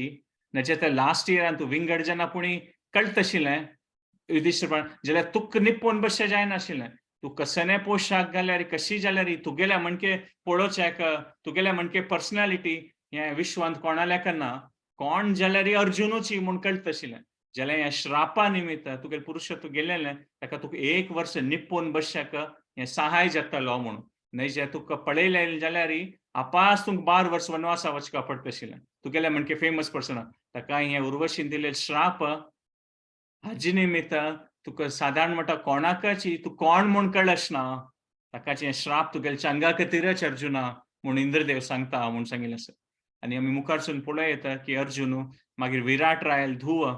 नाचे ते लास्ट इयरान तूं विंगड जेन्ना पुणी कळत आशिल्लें युधिष्ठिर जाल्यार तुका निप्पोवन बसचें जायनाशिल्लें तूं कसने पोशाक घाल्यार कशी जाल्यार तुगेल्या म्हणके पळोवचेक तुगेल्या म्हणके पर्सनॅलिटी हे विश्वांत कोणाल्याक ना कोण जाल्यार अर्जुनूच म्हूण कळत आशिल्लें जाल्यार ह्या श्रापा निमित्त तुगेलें पुरुशत्व गेलेलें ताका तुका 1 वर्स निप्पोवन बसचेक हें सहाय जातालो म्हणून न्हय जे तुका पळयलें जाल्यार आपास तुमकां 12 वर्स वनवासा वचका पडटा आशिल्लें तुगेलें म्हणके फेमस पर्सन ताका हें उर्वशीन दिलेले श्राप हाजे निमित्त तुका साधारण म्हणटा कोणाकची तूं कोण म्हूण कळचना ताकाचें हें श्राप तुगेले चंगा खातीरच अर्जुना म्हूण इंद्रदेव सांगता म्हूण सांगिल्लें आसा आनी आमी मुखारसून पळोवं येता की अर्जुन मागीर विराट रायल ध्रुव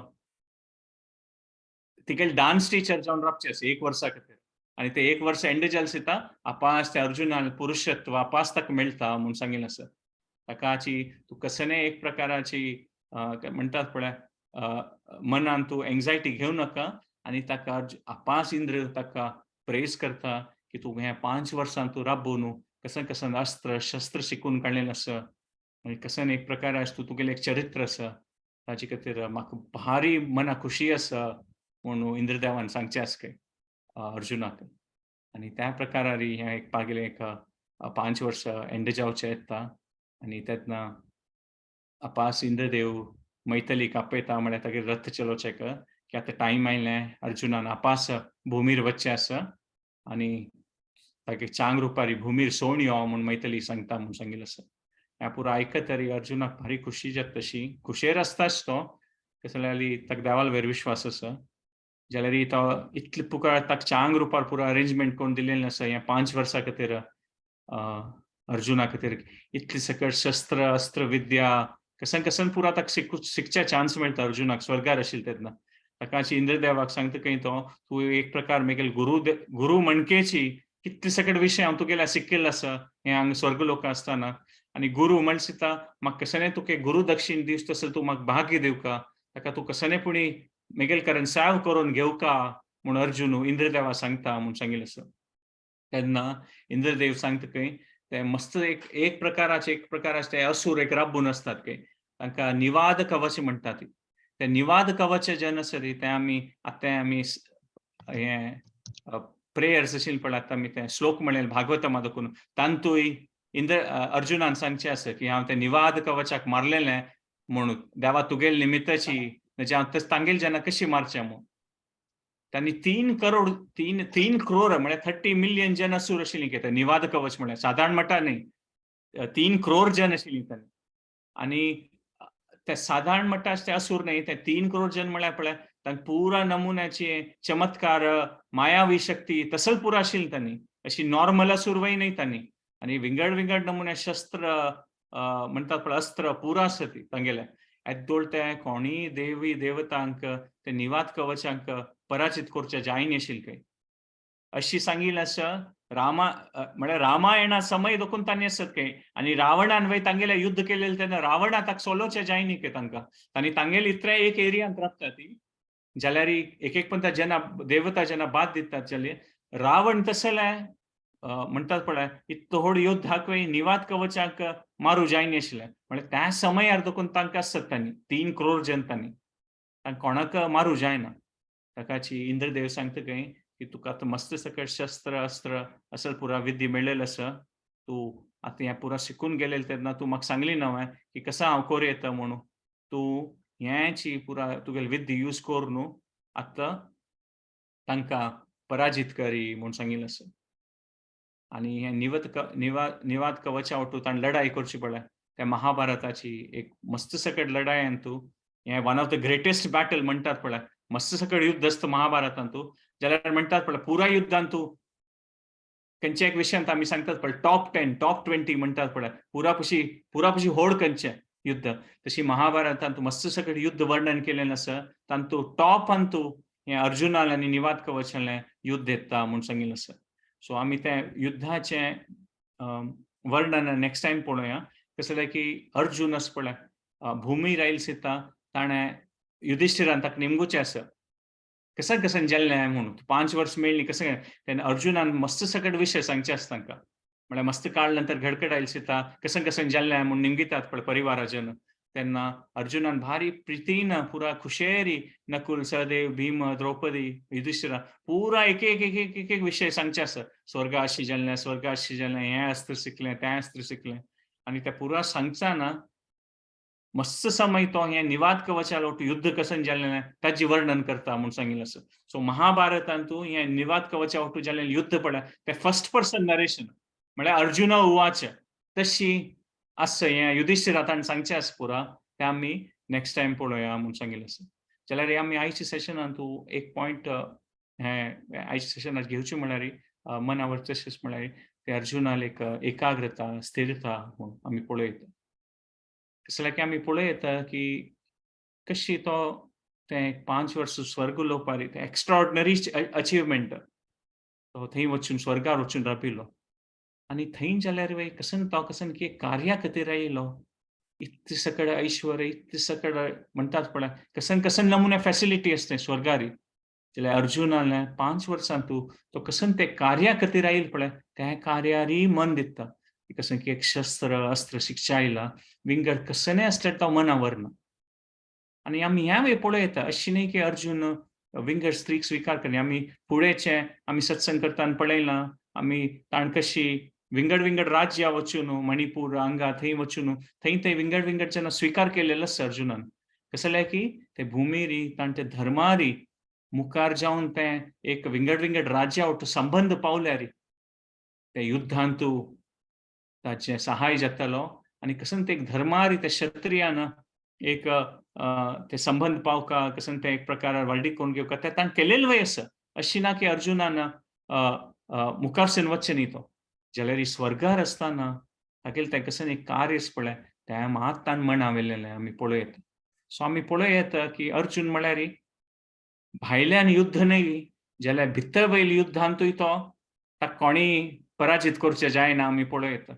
तिगेले डान्स टीचर जावन रावचे आसा 1 वर्सा खातीर आनी ते 1 वर्स एंड जालें सुद्दां आपास त्या अर्जुनान पुरुशत्व आपास ताका मेळटा म्हूण सांगिल्लें आसा ताकाची तूं कसले एक प्रकाराची म्हणटात पळय मनान तूं एंग्जायटी घेवं नाका आनी ताका आपास इंद्र ताका प्रेज करता की तूं हे 5 वर्सां तूं राबून कसन कसन अस्त्र शस्त्र शिकून काडलेलें आसा आनी कसन एक प्रकार आसा तूं तुगेलें एक चरित्र आसा ताजे खातीर म्हाका भारी मना खुशी आसा म्हणून इंद्रदेवान सांगचें आसा काय अर्जुनाक आनी त्या प्रकारार हें एक पागले एक 5 वर्स एंड जावचें येता आनी तेन्ना आपास इंद्रदेव मैथलीक आपयता म्हळ्यार तागेर रथ चलोवचेक की आतां टायम आयलें अर्जुनान आपास भुमीर वचचें आसा आनी तागे चांग रुपारी भुमीर सोवून यो म्हूण मैथली सांगता म्हूण सांगिल्लें आसा हें पुरो आयकतरी अर्जुनाक भारी खुशी जाता तशी खुशेर आसताच तो कसो जाल्यार ताका देवाल वयर विश्वास आसा जाल्यार तो इतले पुकार ताका चांग रुपार पुरो अरेंजमेंट करून दिलेलें आसा हें 5 वर्सां खातीर अर्जुना खातीर इतली सकट शस्त्र अस्त्र विद्या कसन कसन पुरा ताका शिकचे चान्स मेळटा अर्जुनाक स्वर्गार आशिल्ले तेन्ना ताकाची इंद्रदेवाक सांगता खंय तो तूं एक प्रकार म्हगेल गुरू म्हणकेची कितले सकट विशय हांव तुगेल्या शिकिल्लो आसा हें हांगा स्वर्ग लोक आसतना आनी गुरू म्हण सिता म्हाका कसले तुका गुरू दक्षिण दिवच तसो तूं म्हाका भाग्य दिवका ताका तूं कसले पुणी मेगेल कारण सेव करून घेवका म्हूण अर्जुन इंद्रदेवा सांगता म्हूण सांगिल्लें आसा तेन्ना इंद्रदेव सांगता खंय ते मस्त एक प्रकाराचे ते असुर एक राबून असतात काय तांकां निवाद कवच म्हणटात ते निवाद कवच जेन्ना आसा ते आमी हे प्रेयर्स आशिल्ले पळय आतां आमी ते श्लोक म्हणलेले भागवतमा देखून तांतूय अर्जुनान सांगचें आसा की हांव ते निवाद कवचाक मारलेलें म्हणून देवा तुगेल निमित्ताची म्हणजे हांव तांगेल जेन्ना कशी मारचें म्हणून त्यांनी 3 करोड म्हणजे 30 मिलियन जन असुर आशिल्लीं ते निवाद कवच म्हळ्यार साधारण मटा न्ही 3 करोड जन आशिल्लीं तांणी आनी ते साधारण मटा ते असुर न्ही ते 3 करोड जन म्हळ्यार पळय तांकां पुरा नमुन्याचे चमत्कार मायावी शक्ती तसल पुरो आशिल्ली तांणी अशी नॉर्मल असुर वय न्ही तांणी आनी विंगड विंगड नमुन्या शस्त्र म्हणटात पळय अस्त्र पुरो आसा तांगेले येदोळ ते कोणीय देवी देवतांक ते निवाद कवचांक पराजित करचे जायना आशिल्ले खंय अशी सांगिल्लें आसा म्हळ्यार रामायणा समय देखून तांणी आसत खंय आनी रावणान वय तांगेले युद्ध केलेलें तेन्ना रावणा ताका सोलोवचें जायना खंय तांकां आनी तांगेली इतले एक एरियांत रावता ती जाल्यार एक पंत जेन्ना देवता जेन्ना बाद दितात जाल्यार रावण तसले म्हणटात पळय इतलो व्हड योद्धाक निवाद कवचाक मारूं जायना आशिल्लें म्हळ्यार त्या समयार देखून तांकां आसत तांणी 3 करोड जन तांणी तांकां कोणाक मारूं जायना ताकाची इंद्रदेव सांगता खंय की तुका आतां मस्त सकट शस्त्र अस्त्र असल पुरा विद्या मेळ्ळेलो आसा तूं आतां हें पुरा शिकून गेलेलें तेन्ना तूं म्हाका सांगली न्हय की कसो हांव कोर येता म्हणून तूं हेची पुरा तुगेली विद्या यूज कर न्हू आतां तांकां पराजीत करी म्हूण सांगिल्लें आसा आनी हें निवाद कवचा वटू ताणें लढाई करची पडल्या त्या महाभारताची एक मस्त सकट लढायन तूं हें one of the greatest battle म्हणटात पळय मस्त सकट युद्ध आसता महाभारतांत तूं जाल्यार म्हणटात पळय पुरा युद्धांत तूं खंयच्या एक विशयांत आमी सांगतात पळय टॉप 10 टॉप 20 म्हणटात पळय पुरा पशी होड खंयचें युद्ध तशी महाभारतांत मस्त सकट युद्ध वर्णन केलेलें आसा तातूंत टॉपान तूं हें अर्जुनान आनी निवाद कवचालें युद्ध येता म्हूण सांगिल्लें आसा सो आमी ते युद्धाचें वर्णन नेक्स्ट टायम पळोवया कसं जालें की अर्जुन आसा पळय भुमी रायल सिता ताणें युधिष्ठिरान ताका नेमगुचें आसा कसं कसं जाल्लें म्हणून 5 वर्स मेळ्ळीं कसं तेन्ना अर्जुनान मस्त सकट विशय सांगचे आसता तांकां म्हळ्यार मस्त काळ नंतर घडघडायल सीता कसं कसं जाल्लें म्हणून निमगितात पळय परिवाराजन तेन्ना अर्जुनान भारी प्रितीन पुरा खुशेरी नकुल सहदेव भीम द्रौपदी युधिष्ठिरा पुरा एक एक एक एक एक एक विशय सांगचे आसा स्वर्गा अशी जाल्लें हें अस्त्र शिकलें तें अस्त्र शिकलें आनी तें पुरा सांगचाना मस्त समय तो हें निवात कवचालो युद्ध कसं जाल्लें ताजें वर्णन करता म्हूण सांगिल्लें आसा सो महाभारतांत तूं हें निवात कवचा वाटू जाल्लें युद्ध पळय तें फर्स्ट पर्सन नरेशन म्हळ्यार अर्जुन उवाच तशी आसा हें युधिष्ठिरा ताणें सांगचें आसा पुरा तें आमी नेक्स्ट टायम पळोवया म्हूण सांगिल्लें आसा जाल्यार हे आमी आयच्या सेशनांत तूं एक पॉयंट हें आयच्या सेशनांत घेवचें म्हळ्यार मनावर तशेंच म्हळ्यार ते अर्जुनाल एक एकाग्रता स्थिरता म्हूण आमी पळयता कसं की आमी पळयता की कशी तो तें 5 वर्स स्वर्ग लोकपारी तें एक्स्ट्राऑर्डिनरी अचीवमेंट तो थंय वचून स्वर्गार वचून राबिल्लो आनी थंय जाल्यार कसन तो कसन की कार्या खातीर आयिल्लो इतले सकट ऐश्वर्य इतले सकट म्हणटात पळय कसन कसन नमुने फॅसिलिटी आसता स्वर्गारी जाल्यार अर्जुनान 5 वर्सां तो कसन ते कार्या खातीर आयिल्लो पळय त्या कार्यारी मन दिता कसं की एक शस्त्र अस्त्र शिक्षा आयला विंगड कसनय आसल्यार तो मनावर ना आणि आम्ही ह्या वेळी पळयता अशी न्ही की अर्जुन विंगड स्त्रीक स्विकार करना आमी फुडेंचे आमी सत्संग करतना पळयलां आमी ताण कशी विंगड विंगड राज्या वचून मणिपूर हांगा थंय वचून थंय ते विंगड विंगड जेन्ना स्विकार केलेलो आसा अर्जुनान कसं जालें की ते भुमीर ताण ते धर्मारी मुखार जावन ते एक विंगड विंगड राज्या वाटो संबंध पावल्यार ते युद्धांत ताचें सहाय जातालो आनी कसन ते एक धर्मारी ते क्षत्रियान एक ते संबंध पावका कसन ते एक प्रकारान वाडीक करून घेवका ते ताणें केलेलो वय आसा अशी ना की अर्जुनान मुखारसून वचचें न्ही तो जाल्यार ही स्वर्गार आसतना तागेलें तें कसन एक कार्य आसा पळय तें मात ताणें मनावयलेलें आमी पळयता सो आमी पळयता की अर्जुन म्हळ्यार भायल्यान युद्ध न्ही जाल्यार भितर वयल्या युद्धांतूय तो ताका कोणीय पराजीत करचें जायना आमी पळयता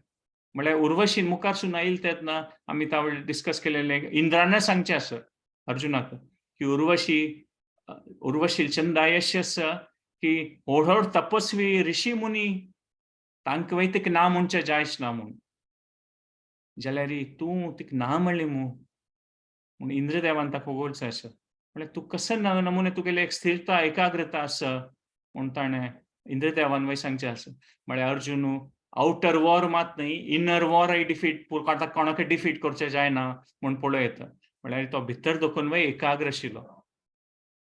म्हळ्यार उर्वशीन मुखारसून आयिल्ले तेन्ना आमी तावडें डिस्कस केलेलें इंद्रान सांगचें आसा अर्जुनाक की उर्वशील चंदा यश आसा की व्हड व्हड तपस्वी ऋषी मुनी तांकां वय तिका ना म्हणचें जायच ना म्हूण जाल्यार तूं तिका ना म्हणलें म्हूण इंद्रदेवान ताका वगोवचें आसा म्हळ्यार तूं कसं नमुने तुगेली एक स्थिरता एकाग्रता आसा म्हूण ताणें इंद्रदेवान वय सांगचें आसा म्हळ्यार अर्जुन आउटर वॉर मात न्ही इनर वॉरय डिफीट कोणाकय डिफीट करचें जायना म्हूण पळयता म्हळ्यार तो भितर देखून वय एकाग्र आशिल्लो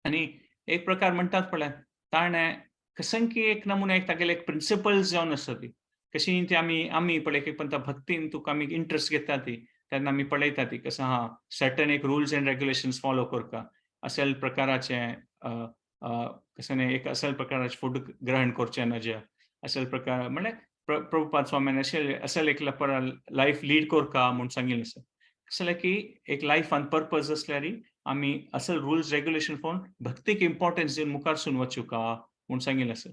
आनी एक प्रकार म्हणटात पळय ताणें कसन की एक नमुने तागेले एक प्रिंसिपल्स जावन आसा ती कशी ती आमी पळय की पण भक्तीन तुका आमी इंट्रस्ट घेता ती तेन्ना आमी पळयता ती कसं सर्टन एक रुल्स एंड रेग्युलेशन्स फॉलो करता अशें प्रकाराचें कसं न्ही एक अशें प्रकाराचें फूड ग्रहण करचें नजे अशें प्रकार म्हळ्यार प्रभुपाद स्वामीन अशें एक लायफ लीड करता म्हूण सांगिल्लें आसा कसं की एक लायफान पर्पज आसल्यार आमी असल रुल्स रेग्युलेशन फॉलोवन भक्तीक इम्पॉर्टन्स दिवन मुखारसून वचूं म्हूण सांगिल्लें आसा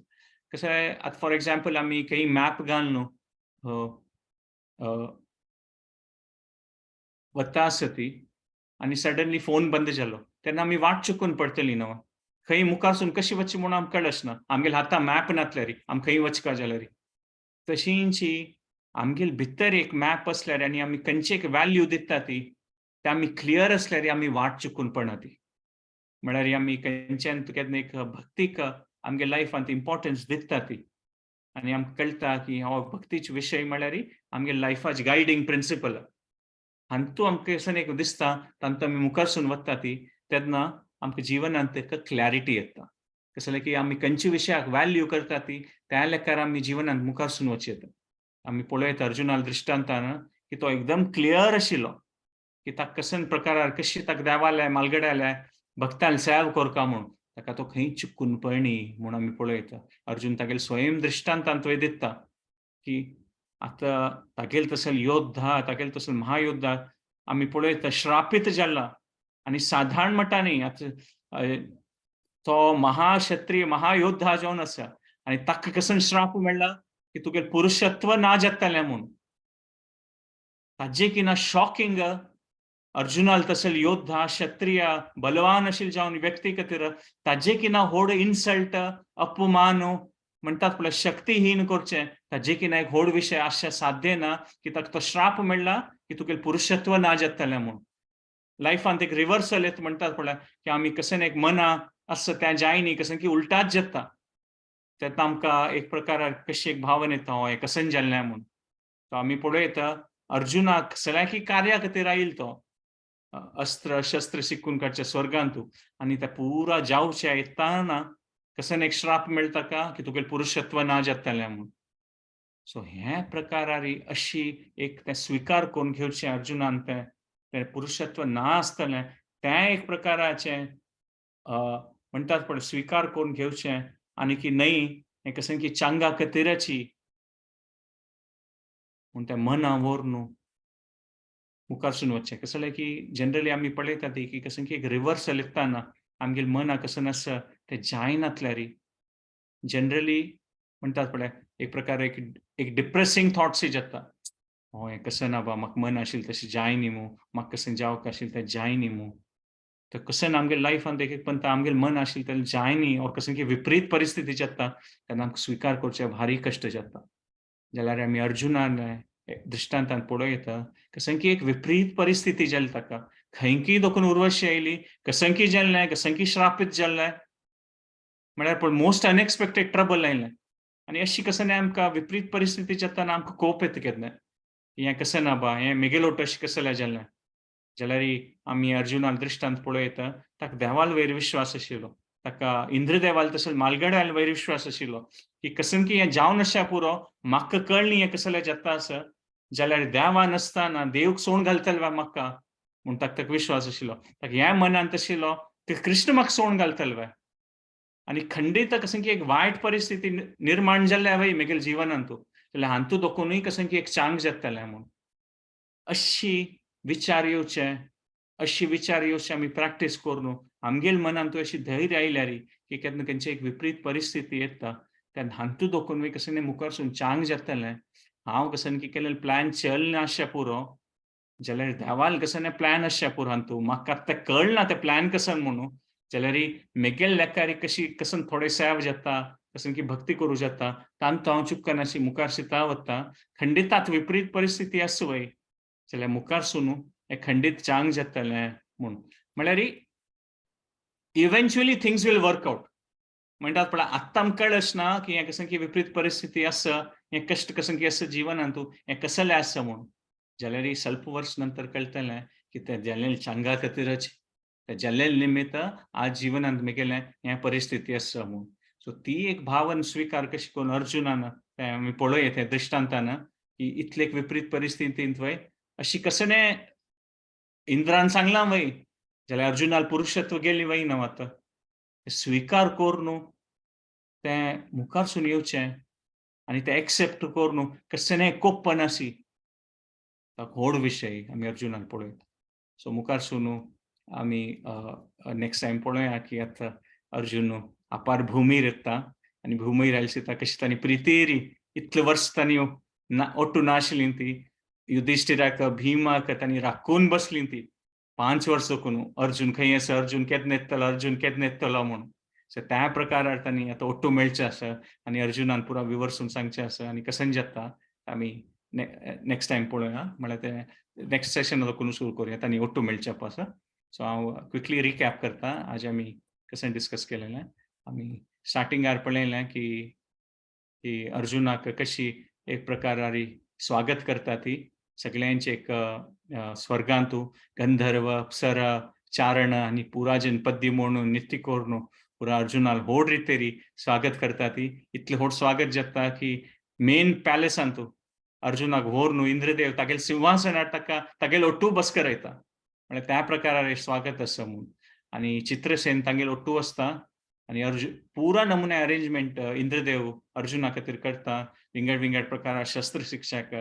कसं आतां फॉर एग्जाम्पल आमी खंय मॅप घाल न्हू वता आसा ती आनी सडनली फोन बंद जालो तेन्ना आमी वाट चुकून पडटलीं न्हू खंय मुखारसून कशी वचचीं म्हूण आमकां कळचना आमगेल्या हातांत मॅप नासल्यार आमी खंय वचका जाल्यार तशींची आमगेले भितर एक मॅप आसल्यार आनी आमी खंयची एक वॅल्यू दिता ती ते आमी क्लियर आसल्यार आमी वाट चुकून पडना ती म्हळ्यार आमी खंयच्यान केन्ना एक भक्तीक आमगे लायफांत इम्पॉर्टन्स दिता ती आनी आमकां कळटा की हो भक्तीचे विशय म्हळ्यार आमगे लायफाचे गायडींग प्रिंसिपल हातूंत आमकां असं एक दिसता तांतूं आमी मुखारसून वता ती तेन्ना आमकां जिवनांत एक क्लॅरिटी येता कसं की आमी खंयच्या विशयाक वॅल्यू करता ती त्या लेकार आमी जिवनांत मुखारसून वचूं येता आमी पळयता अर्जुनाल दृश्टांतान की तो एकदम क्लियर आशिल्लो की ताका कसन प्रकारार कशी ताका देवाले मालगड्याले भक्तांक सेव करता म्हूण ताका तो खंय चुकून पडनी म्हूण आमी पळयता अर्जुन तागेले स्वयं दृश्टांतांत वय दिता की आतां तागेले तसले योद्धा तागेले तसले महायोद्धा आमी पळयता श्रापीत जाला आनी साधारण मटांनी आतां तो महाक्षत्रीय महायोद्धा जावन आसा आनी ताका कसन श्राप मेळ्ळा की तुगेलें पुरुषत्व ना जातालें म्हूण ताजें की ना शॉकिंग अर्जुनाल तसं योद्धा क्षत्रिय बलवान असेल जावन व्यक्ती खातीर ताजे किना व्हड इन्सल्ट अपमान म्हणटात पळय शक्तीहीन करचें ताजे किना एक व्हड विशय आसचे साध्य ना कित्याक तो श्राप मेळ्ळा की तुगे पुरुषत्व ना जातलें म्हूण लायफांत एक रिवर्सल येता म्हणटात पळय की आमी कसन एक मना आसता त्या जायनी कसन की उलटाच जाता तेन्ना आमकां एक प्रकार कशी एक भावना येता हें कसन जाल्लें म्हूण तो आमी पळयता अर्जुनाक सगळ्याकी कार्या खातीर आयिल्लो तो अस्त्र शस्त्र शिकून काडचे स्वर्गांतू आणि त्या पुरा जावच्या येताना कसन एक श्राप मेळटा का की तुगे पुरुषत्व ना जातलें म्हूण सो हे प्रकारारी अशी एक ते स्वीकार करून घेवचें अर्जुनान ते पुरुषत्व ना आसतलें तें एक प्रकाराचें म्हणटात पळय स्वीकार करून घेवचें आनी की न्हय हें कशें की चांगा खातीरची म्हूण तें मना व्हरून मुखार सून वचचें कसं जालें की जनरली आमी पळयता ती की कशें की एक रिवर्सल येताना आमगेलें मना कसन आसा तें जायनातल्यार जनरली म्हणटात पळय एक प्रकार एक डिप्रेसिंग थॉट्स जाता हें कशें ना बा म्हाका मन आशिल्लें तशें जाय न्ही मू म्हाका कशें जावंक आशिल्लें तें जाय न्ही मू तर कशें आमगे लायफांत एक पण आमगेलें मन आशिल्लें तें जाय न्ही और कशें की विपरीत परिस्थिती जाता तेन्ना आमकां स्विकार करचें भारी कश्ट जाता जाल्यार आमी अर्जुनान दृश्टांतांत पळयता कशें की एक विपरीत परिस्थिती जाली ताका खंयकी देखून उर्वशी आयली कसंकी जाल्लें कसंकी श्रापीत जाल्लें म्हळ्यार पळय मोस्ट अनएक्सपेक्टेड ट्रबल आयलें आनी अशी कशें आमकां विपरीत परिस्थिती जेन्ना आमकां कोप येता केन्ना हें कशें ना बा हें मेगेलोट अशें कसलें जाल्लें जाल्यार आमी अर्जुनाक दृश्टांत पळयता ताका देवाल वयर विश्वास आशिल्लो ताका इंद्रदेवाल तसो मालगड्याल वयर विश्वास आशिल्लो की कसन की हें जावन आसा पुरो म्हाका कळ्ळी हें कसलें जाता आसा जाल्यार देवा नासतना देवक सोण घालतलो म्हाका म्हूण ताका विश्वास आशिल्लो ताका हें मनांत आशिल्लो की कृष्ण म्हाका सोण घालतलो आनी खंडीत कशें की एक वायट परिस्थिती निर्माण जाल्ल्या वय म्हगेल्या जिवनांतू जाल्यार हांतू दोकूनय कशें की एक चांग जातलें म्हूण अशी विचार येवचे अशी विचार येवचे आमी प्रॅक्टीस करून आमगेल मनांत अशी धैर्य आयल्यार की केन्ना खंयची एक विपरीत परिस्थिती येता तेन्ना हांतू दोकून कशें मुखारसून चांग जातलें हांव कशें की केलें प्लॅन चलना आसचे पुरो जाल्यार देवाल कशें प्लॅन आसचे पुरो हांतू म्हाका आतां कळना तें प्लॅन कसन म्हणून जाल्यार मेगेल लेकार कशी कसन थोडे सेव जाता कशें की भक्ती करूं जाता तांतू हांव चुकन अशी मुखार शिता वता खंडितात विपरीत परिस्थिती आसूं वय जाल्यार मुखार सून हें खंडीत चांग जातलें म्हूण म्हळ्यार eventually things will work out म्हणटात पळय आत्तां आमकां कळचना की हें कशें की विपरीत परिस्थिती आसा हें कश्ट कशें की आसा जिवनांतू हें कसलें आसा म्हूण जाल्यार ಸ್ವಲ್ಪ वर्ष नंतर कळटलें की तें जाल्लें चांगा खातीरच तें जाल्लें निमित्त आज जिवनांत म्हगेलें हें परिस्थिती आसा म्हूण सो ती एक भावन स्विकार कशी करून अर्जुनान तें आमी पळयत हें दृश्टांतान की इतले एक विपरीत परिस्थितींत वय अशी कसलें इंद्रान सांगलां वय जाल्यार अर्जुनाल पुरुषत्व गेली वय न्हू आतां स्विकार करून तें मुखारसून येवचें आनी तें एक्सेप्ट करून कसलें कोपपणासी व्हड विशय आमी अर्जुनाक पळयता सो मुखार सून आमी नेक्स्ट टायम पळोवया की आतां अर्जून अपार भुमीर येता आनी भुमीर आयल्या कशी तांणी प्रितीर इतले वर्स तांणी ओट्टू नाशिल्लीं ती युधिष्ठिराक भीमाक तांणी राखून बसलीं ती 5 वर्स करून अर्जून खंय आसा अर्जून केन्ना येतलो म्हूण सो त्या प्रकारार तांणी आतां ओट्टू मेळचें आसा आनी अर्जुनान पुरो विवरसून सांगचें आसा आनी कशें जाता आमी नेक्स्ट टायम पळोवया म्हळ्यार ते नेक्स्ट सेशन देखून सुरू करूया तांणी ओट्टू मेळचें आसा सो हांव क्विकली रिकॅप करता आज आमी कशें डिस्कस केलेलें आमी स्टार्टिंगार पळयलें की अर्जुनाक कशी एक प्रकारारी स्वागत करता ती सगळ्यांचे एक स्वर्गांतू गंधर्व अप्सरा चारण आनी पुराजन पद्य म्हणून नित्य करून पुरा अर्जुनाल व्हड रितेरी स्वागत करता ती इतलें व्हड स्वागत जाता की मेन पॅलेसांतू अर्जुनाक व्हर न्हू इंद्रदेव तागेले सिंहासनार ताका तागेले ओट्टू बसकरयता म्हळ्यार त्या प्रकारार स्वागत आसा म्हूण आनी चित्रसेन तागेले ओट्टू आसता आनी पुरा नमुने अरेंजमेंट इंद्रदेव अर्जुना खातीर करता विंगड प्रकारार शस्त्र शिक्षक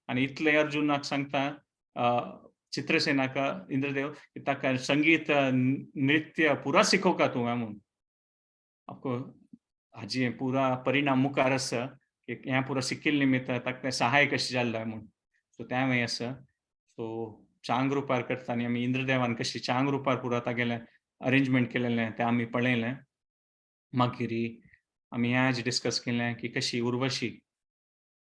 आनी इतले अर्जुनाक सांगता चित्रसेनाक इंद्रदेव ताका संगीत नृत्य पुरा शिकोवका तुवें म्हूण हाजी पुरा परिणाम मुखार आसा हें पुरो शिकिल्ले निमित्त ताका तें सहाय कशें जाल्लें म्हूण सो त्या वेळी आसा सो चांग रुपार करता आनी आमी इंद्रदेवान कशी चांग रुपार पुरो तागेलें अरेंजमेंट केलेलें तें आमी पळयलें. मागीर आमी हें आज डिस्कस केलें की कशी उर्वशी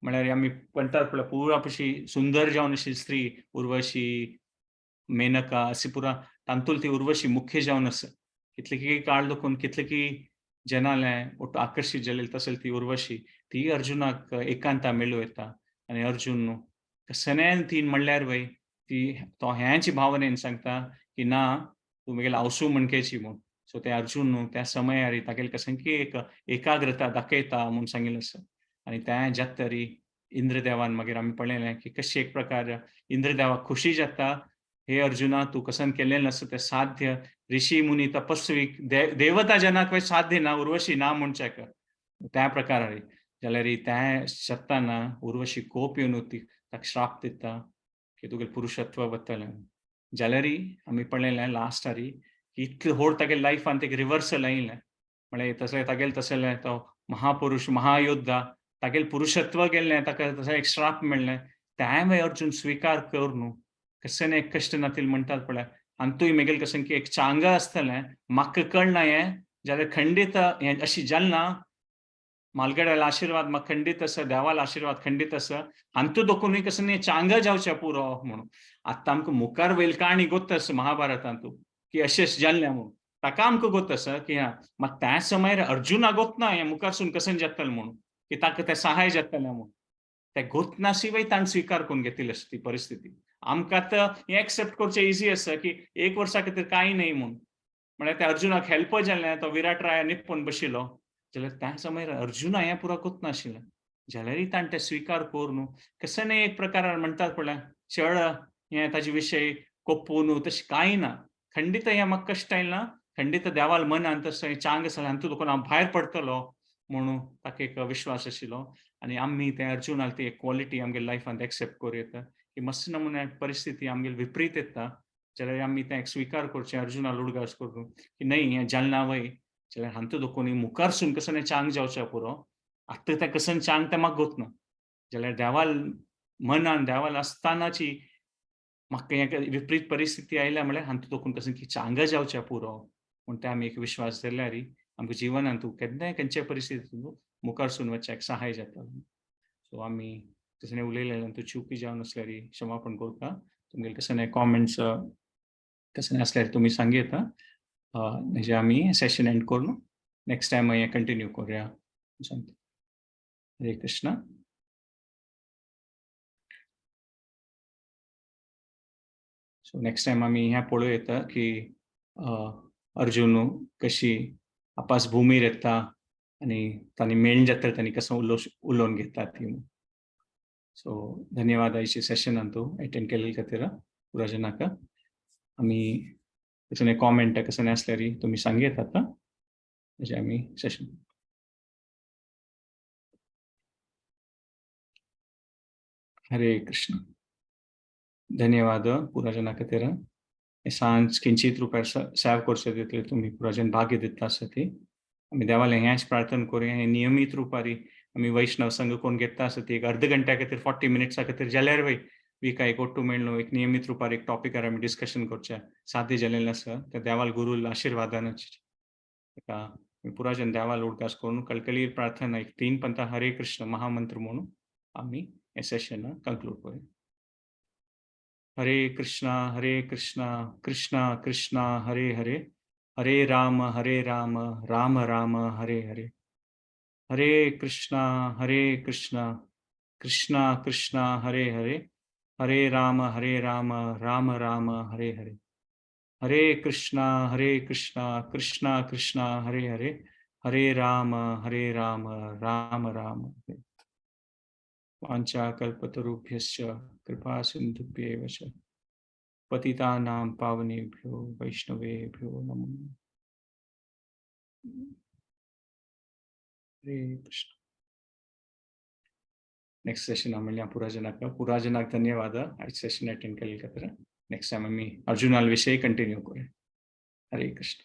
म्हळ्यार आमी म्हणटात पळय पुरा अशी सुंदर जावन अशी स्त्री उर्वशी, मेनका अशी पुरा तांतूंत ती उर्वशी मुख्य जावन आसा. कितलेकी काळ देखून कितलेकी जनालें ಒಟ್ಟು आकर्षीत जालेली तसली ती उर्वशी ती अर्जुनाक एकांता मेळूं येता आनी अर्जुन कसल्यान ती म्हणल्यार वय ती तो ह्याच भावनेन सांगता की ना तूं म्हगेलो आवसू म्हणकेची म्हूण. सो ते अर्जुन त्या समयार तागेले कसांकी एक एकाग्रता दाखयता म्हूण सांगिल्लें आसा. आनी तें जाता तरी इंद्रदेवान मागीर आमी पळयलें की कशी एक प्रकार इंद्रदेवाक खुशी जाता हे अर्जुना तूं कसन केलेलें आसा तें साध्य ऋषी मुनी तपस्वी देवता जनाक साध्य ना उर्वशी ना म्हणच्याक त्या प्रकारान जाल्यार तें शकताना उर्वशी कोप येवन ताका श्राप दिता की तुगेलें पुरुषत्व वतलें. जाल्यार आमी पळयलें लास्टारी की इतलें व्हड तागेले लायफान तेका रिवर्सल आयिल्लें. म्हळ्यार तसलें तागेलें तसलें तो महापुरुश महायोद्धा तागेलें पुरुषत्व गेल्लें ताका तसलें एक श्राप मेळ्ळें. तें अर्जुन स्विकार कर न्हू कशें एक कश्ट नातील म्हणटात पळय आनी तूं म्हगेलें कशें की एक चांग आसतलें म्हाका कळना हें जाल्यार खंडीत हें अशें जालना मालगड्याला आशीर्वाद म्हाका खंडीत आसा देवाला आशीर्वाद खंडीत आसा हांतू दोकूनय कसं चांग जावचें पुरो म्हणून आतां आमकां मुखार वयल काणी गोत्त आसा महाभारतांतू की अशें जाल्लें म्हणून ताका आमकां गोत्त आसा की मात त्या समयार अर्जुना गोत ना हें मुखारसून कशें जातलें म्हणून की ताका तें सहाय जातलें म्हणून तें गोत नाशिवाय ताणें स्विकार करून घेतिल्ली आसा ती परिस्थिती. आमकां आतां हें एक्सेप्ट करचें इजी आसा की एक वर्सा खातीर कांय न्हय म्हणून म्हळ्यार त्या अर्जुनाक हेल्प जालें तो विराट राया निप्पून बशिल्लो जाल्यार त्या समयार अर्जुना हें पुरो कोत नाशिल्लें जाल्यारय ताणें तें स्विकार कोर न्हू कसं न्हय एक प्रकारान म्हणटात पळय चड हें ताजे विशयी कोप्पू तशें कांय ना खंडीत हें म्हाका कश्ट आयलें ना खंडीत देवाल मनान तसो चांग आसा हातूंत देखून हांव भायर पडटलो म्हणून ताका एक विश्वास आशिल्लो आनी आमी तें अर्जुनाक ती एक क्वॉलिटी आमगे लायफांत एक्सेप्ट करूं येता की मस्त नमुन्यान परिस्थिती आमगेली विपरीत येता जाल्यार आमी तें स्विकार करचें अर्जुना लुडगास करून की न्हय हें जालना वय जाल्यार हांतू देखून मुखारसून कसं चांग जावचें पुरो आतां तें कसं चांग तें म्हाका गोत ना जाल्यार देवाल मनान देवाल आसतानाची म्हाका हें विपरीत परिस्थिती आयल्या म्हळ्यार हांतू देखून कसं की चांग जावचें पुरो म्हूण ते आमी एक विश्वास धरल्यार आमच्या जिवनांत तूं केन्नाय खंयचे परिस्थितींत मुखारसून वचच्याक सहाय जाता. सो आमी तशें उलयलें तूं चुकी जावन आसल्यार क्षमापण करता तुमगेले कसं कॉमेंट्स तशें आसल्यार तुमी सांगी येता म्हणजे आमी सेशन एंड करून नेक्स्ट टायम हें कंटिन्यू करूया सांगता. हरे कृष्ण. सो नेक्स्ट टायम आमी हें पळोवं येता की अर्जुन कशी आपास भुमीर येता आनी तांणी मेळून जाता तांणी कसो उलोवन घेता ती. सो धन्यवाद आयच्या सेशनांत तूं एटेंड केले खातीर पुरा जनाक आमी कसं कॉमेंट कसं आसल्यार तुमी सांगी येतात म्हणजे आमी सेशन. हरे कृष्ण. धन्यवाद पुरा जना खातीर सांज किंचित रुपया सेव करचे दितले तुमी पुरा जन भाग्य दिता आसा ती आमी देवालें हेंच प्रार्थना करूया हें नियमीत रुपारी आमी वैष्णव संघ कोण घेता आसा ती एक अर्द घंट्या खातीर 40 मिनिट्सा खातीर जाल्यार वय विका एक ओट्टू मेळ्ळो एक नियमीत रुपार एक टॉपिकार आमी डिस्कशन करचें साध्य जालेलें आसा त्या देवाल गुरू आशिर्वादानच ताका पुरा जन देवाल उडकास करून कळकळी प्रार्थना एक 3 पंथा हरे कृष्ण महामंत्र म्हणून आमी हें सेशन कंक्लूड करूया. हरे कृष्णा कृष्णा कृष्णा हरे हरे हरे राम राम राम हरे हरे. हरे कृष्णा कृष्णा कृष्णा हरे हरे हरे राम राम राम हरे हरे. हरे कृष्णा कृष्णा कृष्णा हरे हरे हरे राम राम राम हरे. वाञ्छाकल्पतरुभ्यश्च कृपा सिन्धुभ्येव च पतितानां पावनेभ्यो वैष्णवेभ्यो नमो नमः. हरे कृष्ण. नेक्स्ट सेशन आमल्या पुराजनाक धन्यवाद आज सेशन अटेंड केले खातीर. नेक्स्ट टाइम आमी अर्जुनाल विषय कंटिन्यू करूया. हरे कृष्ण.